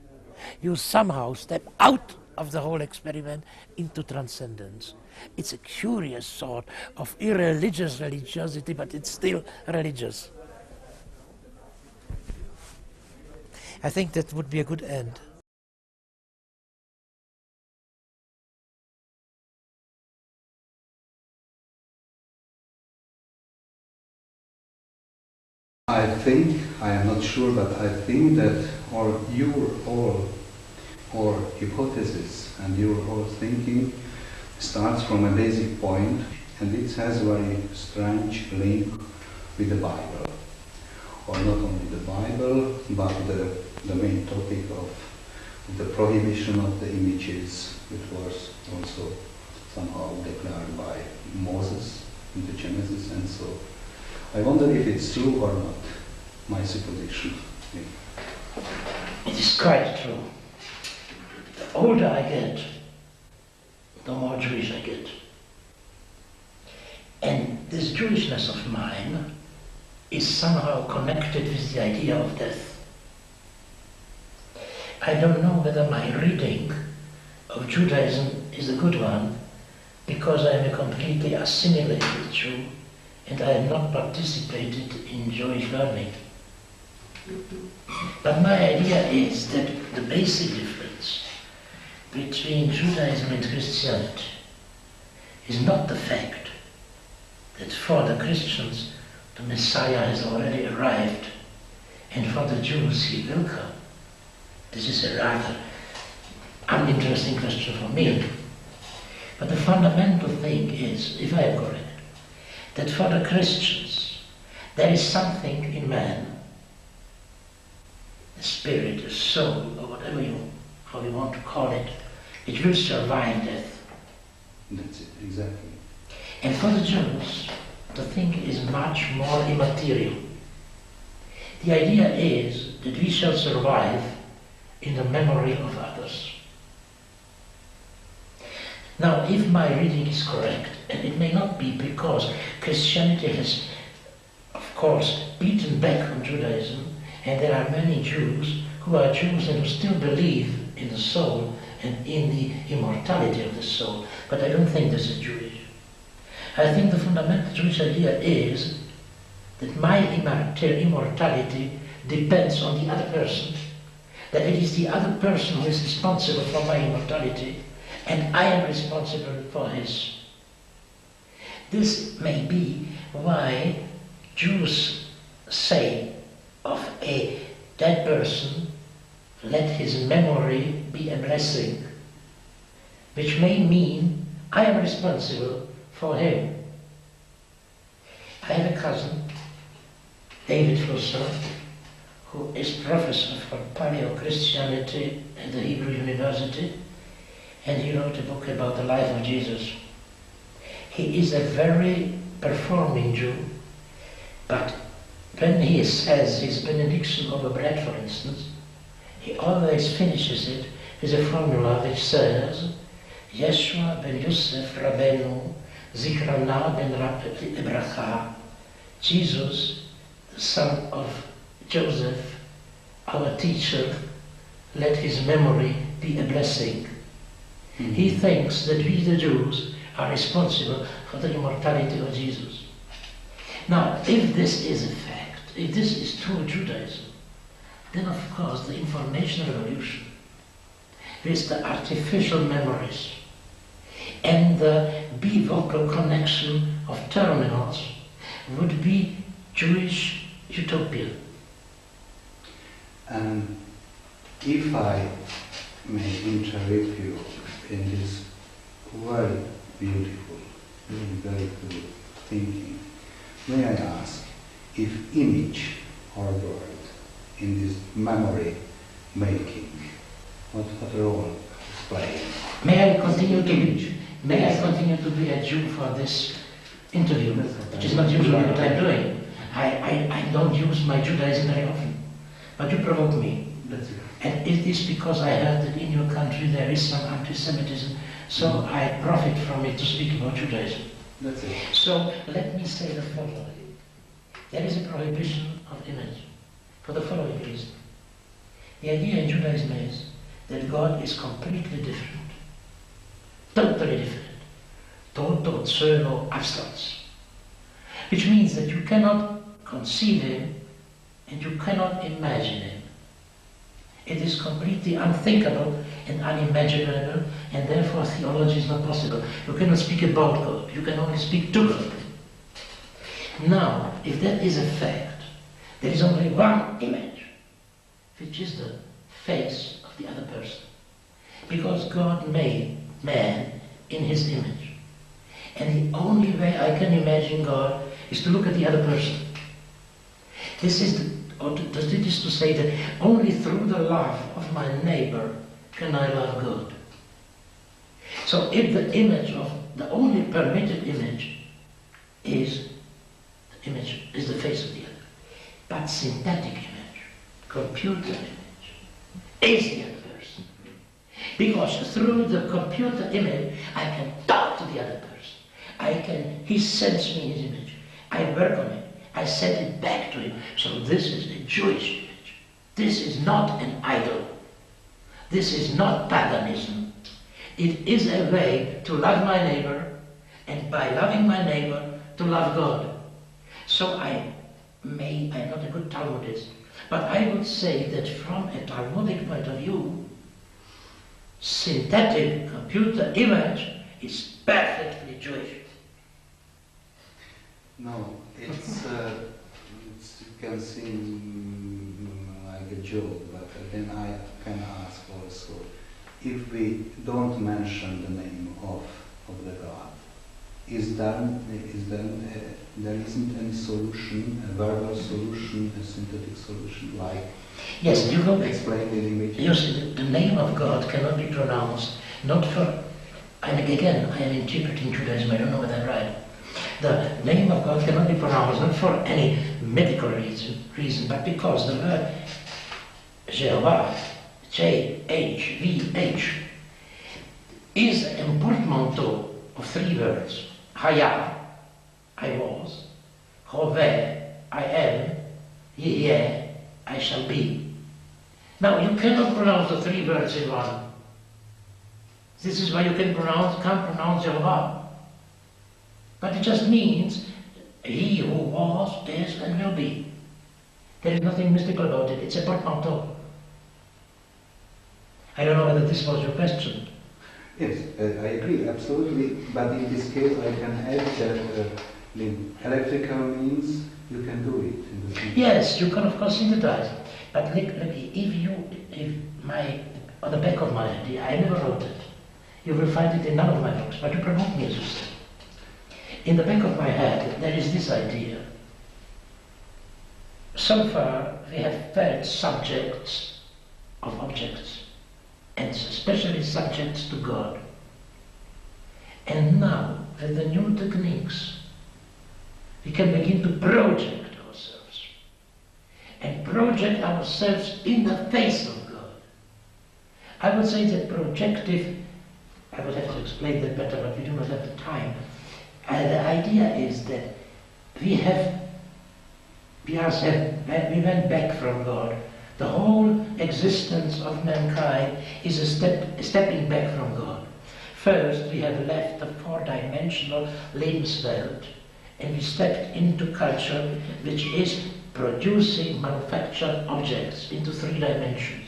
you somehow step out of the whole experiment into transcendence. It's a curious sort of irreligious religiosity, but it's still religious. I think that would be a good end. I think, I am not sure, but I think that your hypothesis and your whole thinking starts from a basic point, and it has a very strange link with the Bible. Or not only the Bible, but the main topic of the prohibition of the images, which was also somehow declared by Moses in the Genesis, and so I wonder if it's true or not, my supposition. It is quite true. The older I get, the more Jewish I get. And this Jewishness of mine is somehow connected with the idea of death. I don't know whether my reading of Judaism is a good one, because I am a completely assimilated Jew, and I have not participated in Jewish learning. But my idea is that the basic difference between Judaism and Christianity is not the fact that for the Christians the Messiah has already arrived, and for the Jews he will come. This is a rather uninteresting question for me. But the fundamental thing is, if I am correct, that for the Christians there is something in man, a spirit, a soul, or whatever how you want to call it, which will survive death. That's it, exactly. And for the Jews, the thing is much more immaterial. The idea is that we shall survive in the memory of others. Now, if my reading is correct, and it may not be because Christianity has, of course, beaten back on Judaism, and there are many Jews who are Jews and who still believe in the soul and in the immortality of the soul, but I don't think this is Jewish. I think the fundamental Jewish idea is that my immortality depends on the other person, that it is the other person who is responsible for my immortality, and I am responsible for his. This may be why Jews say of a dead person, let his memory be a blessing, which may mean I am responsible for him. I have a cousin, David Flusser, who is professor for Paleo-Christianity at the Hebrew University, and he wrote a book about the life of Jesus. He is a very performing Jew, but when he says his benediction over bread, for instance, he always finishes it with a formula which says, Yeshua ben Yosef Rabbeinu, Zichrana ben Ebracha, Jesus, the son of Joseph, our teacher, let his memory be a blessing. He thinks that we, the Jews, are responsible for the immortality of Jesus. Now, if this is a fact, if this is true Judaism, then of course the information revolution, with the artificial memories and the bivocal connection of terminals, would be Jewish utopia. And if I may interrupt you in this very beautiful, very good thinking, may I ask if image or word in this memory making, what role is playing? May I continue to be a Jew for this interview, which is not usually what I'm doing. I don't use my Judaism very often, but you provoke me. That's it. And it is because I heard that in your country there is some anti-Semitism, so I profit from it to speak about Judaism. That's it. So let me say the following. There is a prohibition of image for the following reason. The idea in Judaism is that God is completely different, totally different, toto, pseudo, absence, which means that you cannot conceive him and you cannot imagine him. It is completely unthinkable and unimaginable, and therefore theology is not possible. You cannot speak about God, you can only speak to God. Now, if that is a fact, there is only one image, which is the face of the other person. Because God made man in his image. And the only way I can imagine God is to look at the other person. This is to say that only through the love of my neighbor can I love God. So if the image of the only permitted image is the face of the other, but synthetic image, computer image, is the other person. Because through the computer image I can talk to the other person. He sends me his image. I work on it. I send it back to him. So this is a Jewish image. This is not an idol. This is not paganism. It is a way to love my neighbor, and by loving my neighbor, to love God. So I'm not a good Talmudist, but I would say that from a Talmudic point of view, synthetic computer image is perfectly Jewish. No, it can seem like a joke, but then I can ask also, if we don't mention the name of the God, there isn't any solution, a verbal solution, a synthetic solution, like yes, you know, explain the image. You see, the name of God cannot be pronounced, not for, I am interpreting Judaism, I don't know whether I'm right. The name of God cannot be pronounced not for any medical reason, but because the word Jehovah, J-H-V-H, is a portmanteau of three words. Haya, I was. Hoveh, I am. Yeh, I shall be. Now, you cannot pronounce the three words in one. This is why you can't pronounce Jehovah. But it just means he who was, is, and will be. There is nothing mystical about it. It's a portmanteau. I don't know whether this was your question. Yes, I agree, absolutely. But in this case, I can add that electrical means you can do it. In the Yes, you can of course synthesize. But on the back of my head, I never wrote it. You will find it in none of my books, but you provoke me, as you say. In the back of my head, there is this idea. So far, we have felt subjects of objects, and especially subjects to God. And now, with the new techniques, we can begin to project ourselves. And project ourselves in the face of God. I would say that projective, I would have to explain that better, but we do not have the time. The idea is that we went back from God. The whole existence of mankind is a stepping back from God. First, we have left the four-dimensional Lebenswelt, and we stepped into culture which is producing manufactured objects into 3 dimensions.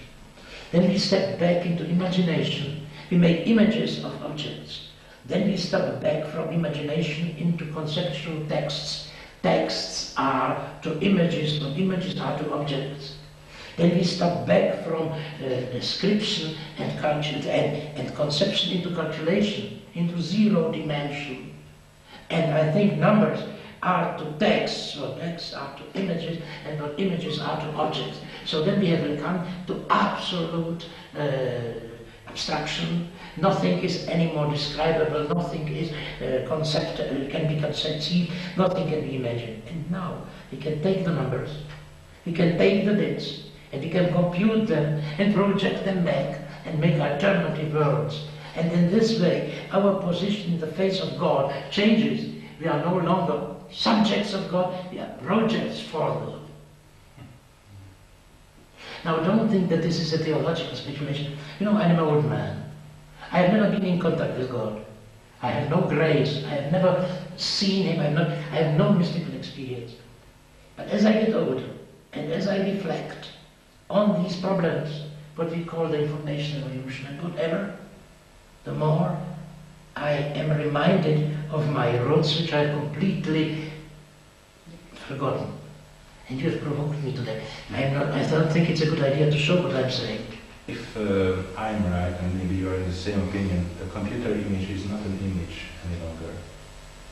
Then we stepped back into imagination. We made images of objects. Then we stepped back from imagination into conceptual texts. Texts are to images, and images are to objects. Then we stepped back from description and conception into calculation, into 0 dimension. And I think numbers are to texts, or texts are to images, and what images are to objects. So then we have come to absolute abstraction. Nothing is any more describable, nothing is can be conceived, nothing can be imagined. And now we can take the numbers, we can take the bits, and we can compute them and project them back and make alternative worlds. And in this way, our position in the face of God changes. We are no longer subjects of God, we are projects for God. Now don't think that this is a theological speculation. You know, I am an old man. I have never been in contact with God. I have no grace. I have never seen Him. I have no mystical experience. But as I get older, and as I reflect on these problems, what we call the information revolution, and whatever, the more I am reminded of my roots, which I have completely forgotten. And you have provoked me to that. I don't think it's a good idea to show what I'm saying. If I'm right, and maybe you are in the same opinion, the computer image is not an image any longer.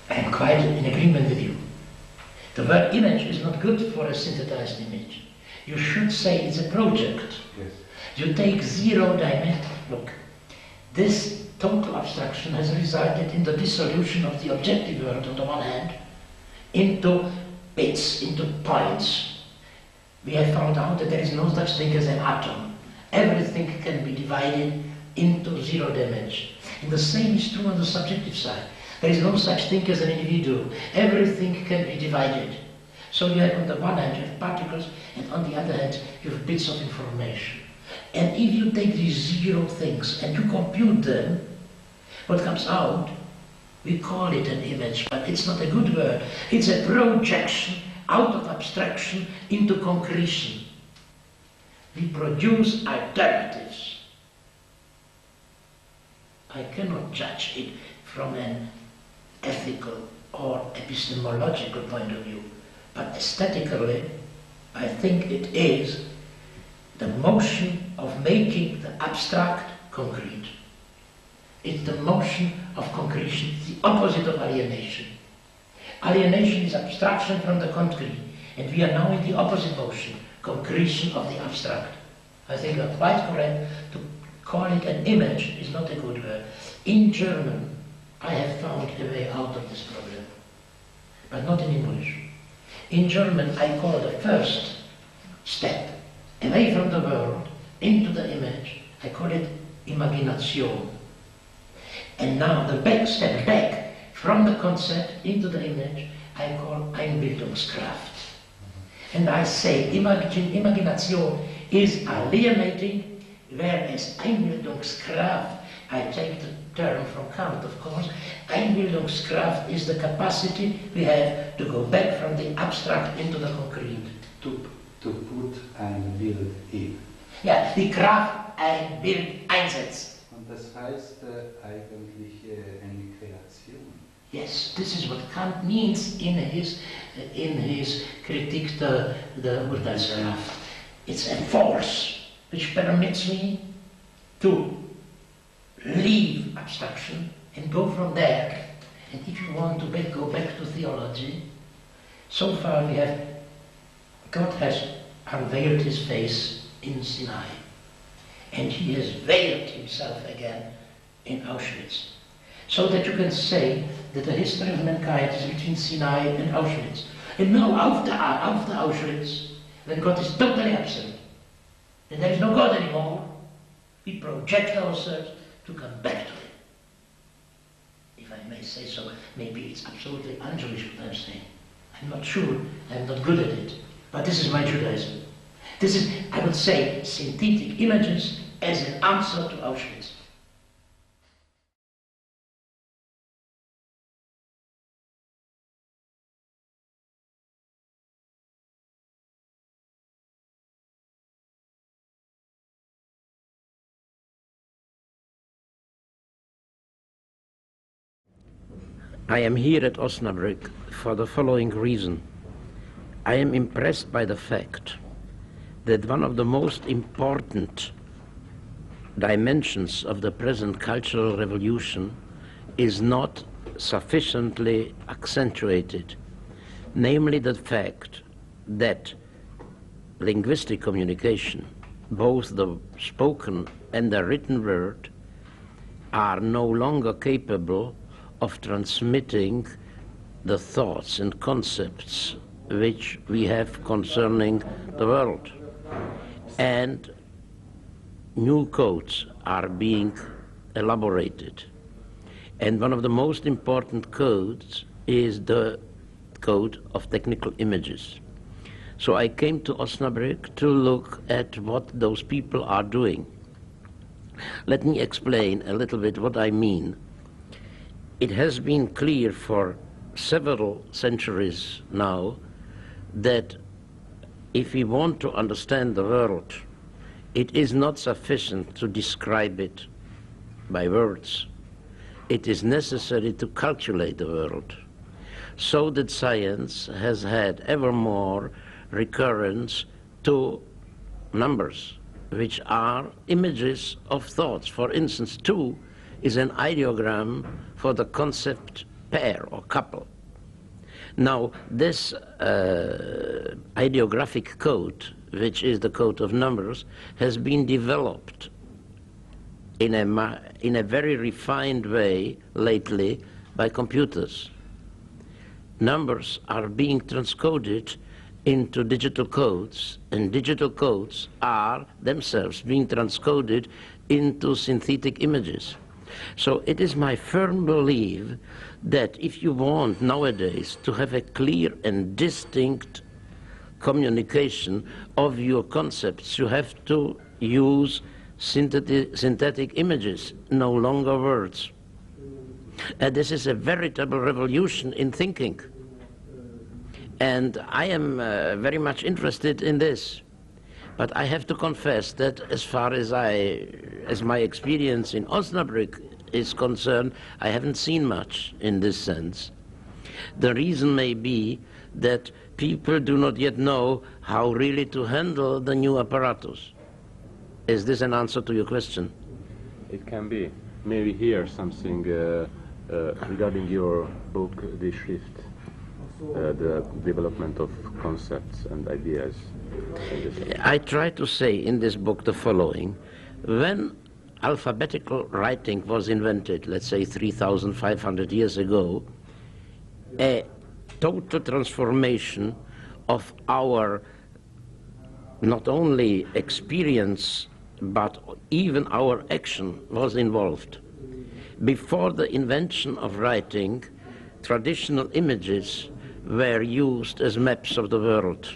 I'm quite in agreement with you. The word image is not good for a synthesized image. You should say it's a project. Yes. You take 0 dimension. Look, this total abstraction has resulted in the dissolution of the objective world on the one hand into bits, into points. We have found out that there is no such thing as an atom. Everything can be divided into 0 dimension. And the same is true on the subjective side. There is no such thing as an individual. Everything can be divided. So you have on the one hand you have particles, and on the other hand you have bits of information. And if you take these 0 things and you compute them, what comes out, we call it an image, but it's not a good word. It's a projection out of abstraction into concretion. We produce alternatives. I cannot judge it from an ethical or epistemological point of view, but aesthetically, I think it is the motion of making the abstract concrete. It's the motion of concretion, the opposite of alienation. Alienation is abstraction from the concrete, and we are now in the opposite motion, concretion of the abstract. I think you're quite correct. To call it an image is not a good word. In German, I have found a way out of this problem. but not in English. In German, I call the first step away from the world into the image, I call it Imagination. And now the back step back from the concept into the image, I call Einbildungskraft. And I say Imagination is alienating, whereas Einbildungskraft, I take the term from Kant, of course, Einbildungskraft is the capacity we have to go back from the abstract into the concrete. To put ein Bild in. Ja, die Kraft ein Bild einsetzt. Und das heißt eigentlich eine Kreation. Yes, this is what Kant means in his Kritik der Urteilskraft. It's a force which permits me to leave abstraction and go from there. And if you want to go back to theology, so far we have, God has unveiled his face in Sinai, and he has veiled himself again in Auschwitz. So that you can say that the history of mankind is between Sinai and Auschwitz. And now after Auschwitz, when God is totally absent, and there is no God anymore, we project ourselves to come back to him. If I may say so, maybe it's absolutely un-Jewish what I'm saying. I'm not sure, I'm not good at it. But this is my Judaism. This is, I would say, synthetic images as an answer to Auschwitz. I am here at Osnabrück for the following reason. I am impressed by the fact that one of the most important dimensions of the present cultural revolution is not sufficiently accentuated, namely the fact that linguistic communication, both the spoken and the written word, are no longer capable of transmitting the thoughts and concepts which we have concerning the world. And new codes are being elaborated. And one of the most important codes is the code of technical images. So I came to Osnabrück to look at what those people are doing. Let me explain a little bit what I mean. It has been clear for several centuries now that if we want to understand the world, it is not sufficient to describe it by words. It is necessary to calculate the world, so that science has had ever more recurrence to numbers, which are images of thoughts. For instance, 2 is an ideogram for the concept pair or couple. Now, this ideographic code, which is the code of numbers, has been developed in a very refined way lately by computers. Numbers are being transcoded into digital codes, and digital codes are themselves being transcoded into synthetic images. So it is my firm belief that if you want nowadays to have a clear and distinct communication of your concepts, you have to use synthetic images, no longer words. And this is a veritable revolution in thinking. And I am very much interested in this. But I have to confess that as far as my experience in Osnabrück is concerned, I haven't seen much in this sense. The reason may be that people do not yet know how really to handle the new apparatus. Is this an answer to your question? It can be. Maybe here something regarding your book, Die Schrift, the development of concepts and ideas. I try to say in this book the following. When alphabetical writing was invented, let's say 3,500 years ago, a total transformation of our not only experience but even our action was involved. Before the invention of writing, traditional images were used as maps of the world.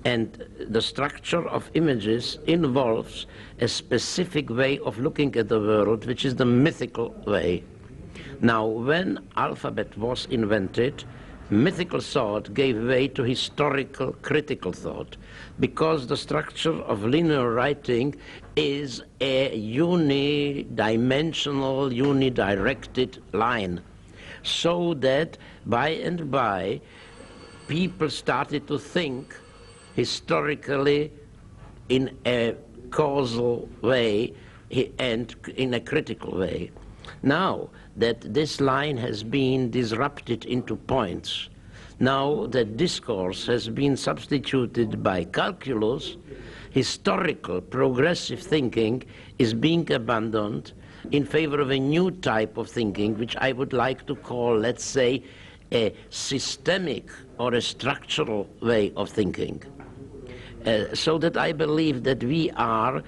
And the structure of images involves a specific way of looking at the world, which is the mythical way. Now, when alphabet was invented, mythical thought gave way to historical critical thought, because the structure of linear writing is a unidimensional, unidirected line, so that by and by people started to think historically in a causal way and in a critical way. Now that this line has been disrupted into points, now that discourse has been substituted by calculus, historical progressive thinking is being abandoned in favor of a new type of thinking, which I would like to call, let's say, a systemic or a structural way of thinking. So that I believe that we are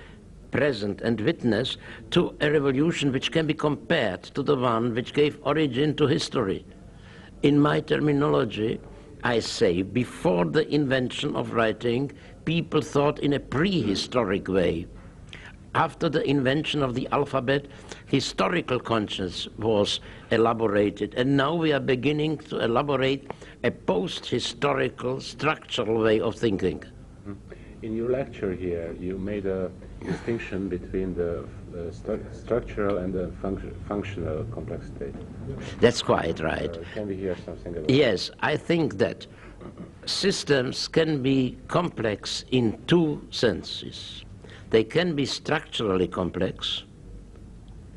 present and witness to a revolution which can be compared to the one which gave origin to history. In my terminology, I say before the invention of writing, people thought in a prehistoric way. After the invention of the alphabet, historical conscience was elaborated, and now we are beginning to elaborate a post-historical structural way of thinking. In your lecture here, you made a distinction between the structural and the functional complexity. That's quite right. Can we hear something about Yes, I think that systems can be complex in two senses. They can be structurally complex.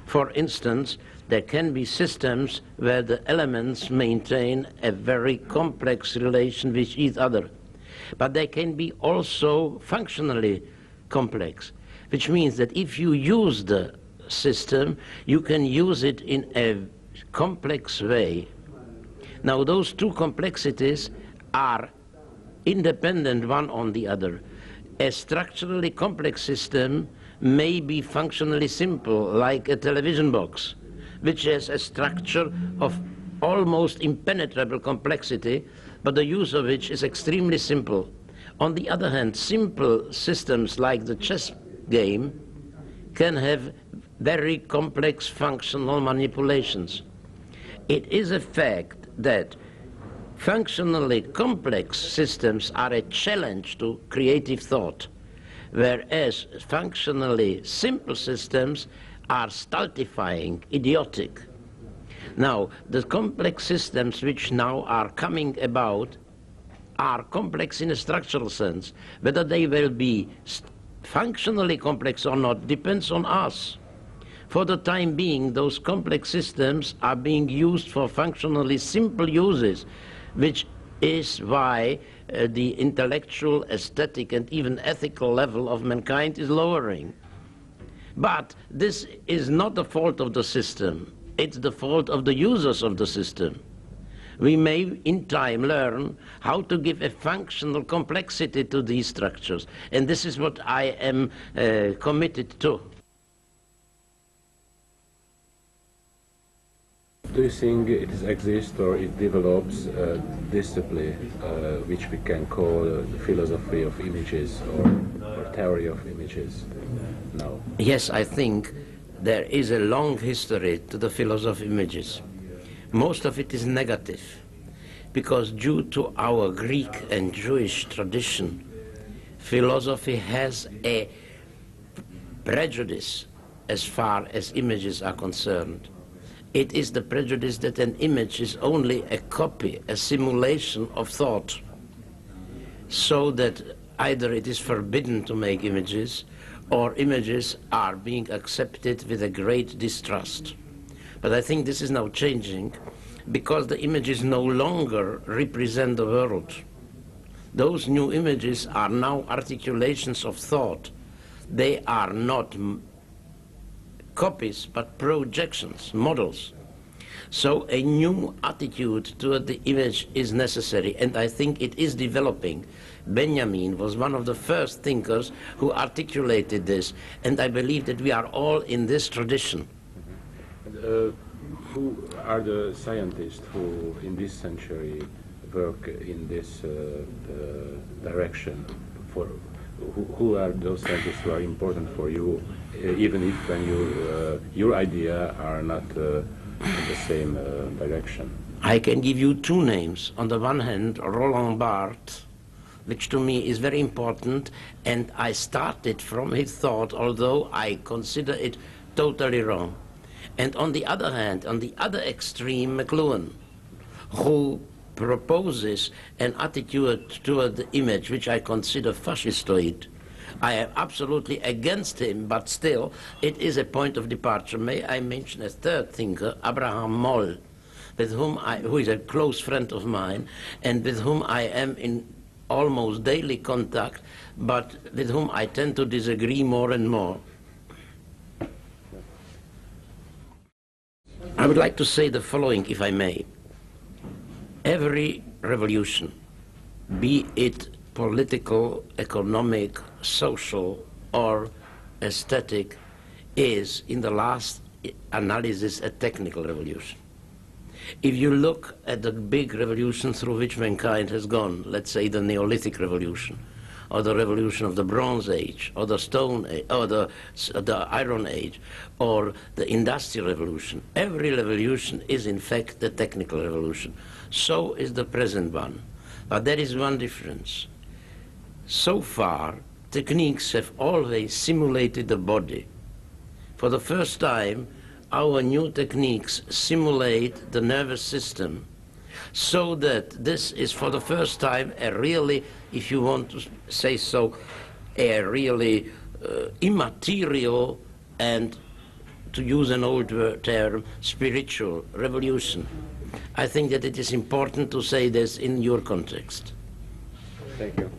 For instance, there can be systems where the elements maintain a very complex relation with each other. But they can be also functionally complex, which means that if you use the system, you can use it in a complex way. Now, those two complexities are independent one on the other. A structurally complex system may be functionally simple, like a television box, which has a structure of almost impenetrable complexity, but the use of which is extremely simple. On the other hand, simple systems like the chess game can have very complex functional manipulations. It is a fact that functionally complex systems are a challenge to creative thought, whereas functionally simple systems are stultifying, idiotic. Now, the complex systems which now are coming about are complex in a structural sense. Whether they will be functionally complex or not depends on us. For the time being, those complex systems are being used for functionally simple uses, which is why the intellectual, aesthetic, and even ethical level of mankind is lowering. But this is not the fault of the system. It's the fault of the users of the system. We may, in time, learn how to give a functional complexity to these structures. And this is what I am committed to. Do you think it exists or it develops a discipline which we can call the philosophy of images or theory of images now? Yes, I think there is a long history to the philosophy of images. Most of it is negative, because due to our Greek and Jewish tradition, philosophy has a prejudice as far as images are concerned. It is the prejudice that an image is only a copy, a simulation of thought, so that either it is forbidden to make images, or images are being accepted with a great distrust. But I think this is now changing, because the images no longer represent the world. Those new images are now articulations of thought. They are not copies, but projections, models. So a new attitude toward the image is necessary, and I think it is developing. Benjamin was one of the first thinkers who articulated this, and I believe that we are all in this tradition. Who are the scientists who in this century work in this direction? Who are those scientists who are important for you, even if when your idea are not in the same direction? I can give you two names. On the one hand, Roland Barthes, which to me is very important, and I started from his thought, although I consider it totally wrong. And on the other hand, on the other extreme, McLuhan, who proposes an attitude toward the image which I consider fascistoid. I am absolutely against him, but still, it is a point of departure. May I mention a third thinker, Abraham Moll, with whom who is a close friend of mine, and with whom I am in almost daily contact, but with whom I tend to disagree more and more. I would like to say the following, if I may. Every revolution, be it political, economic, social, or aesthetic, is, in the last analysis, a technical revolution. If you look at the big revolution through which mankind has gone, let's say the Neolithic revolution, or the revolution of the Bronze Age, or the Stone Age, or the Iron Age, or the Industrial Revolution, every revolution is in fact the technical revolution. So is the present one. But there is one difference. So far, techniques have always simulated the body. For the first time, our new techniques simulate the nervous system, so that this is for the first time a really, if you want to say so, a really immaterial and, to use an old term, spiritual revolution. I think that it is important to say this in your context. Thank you.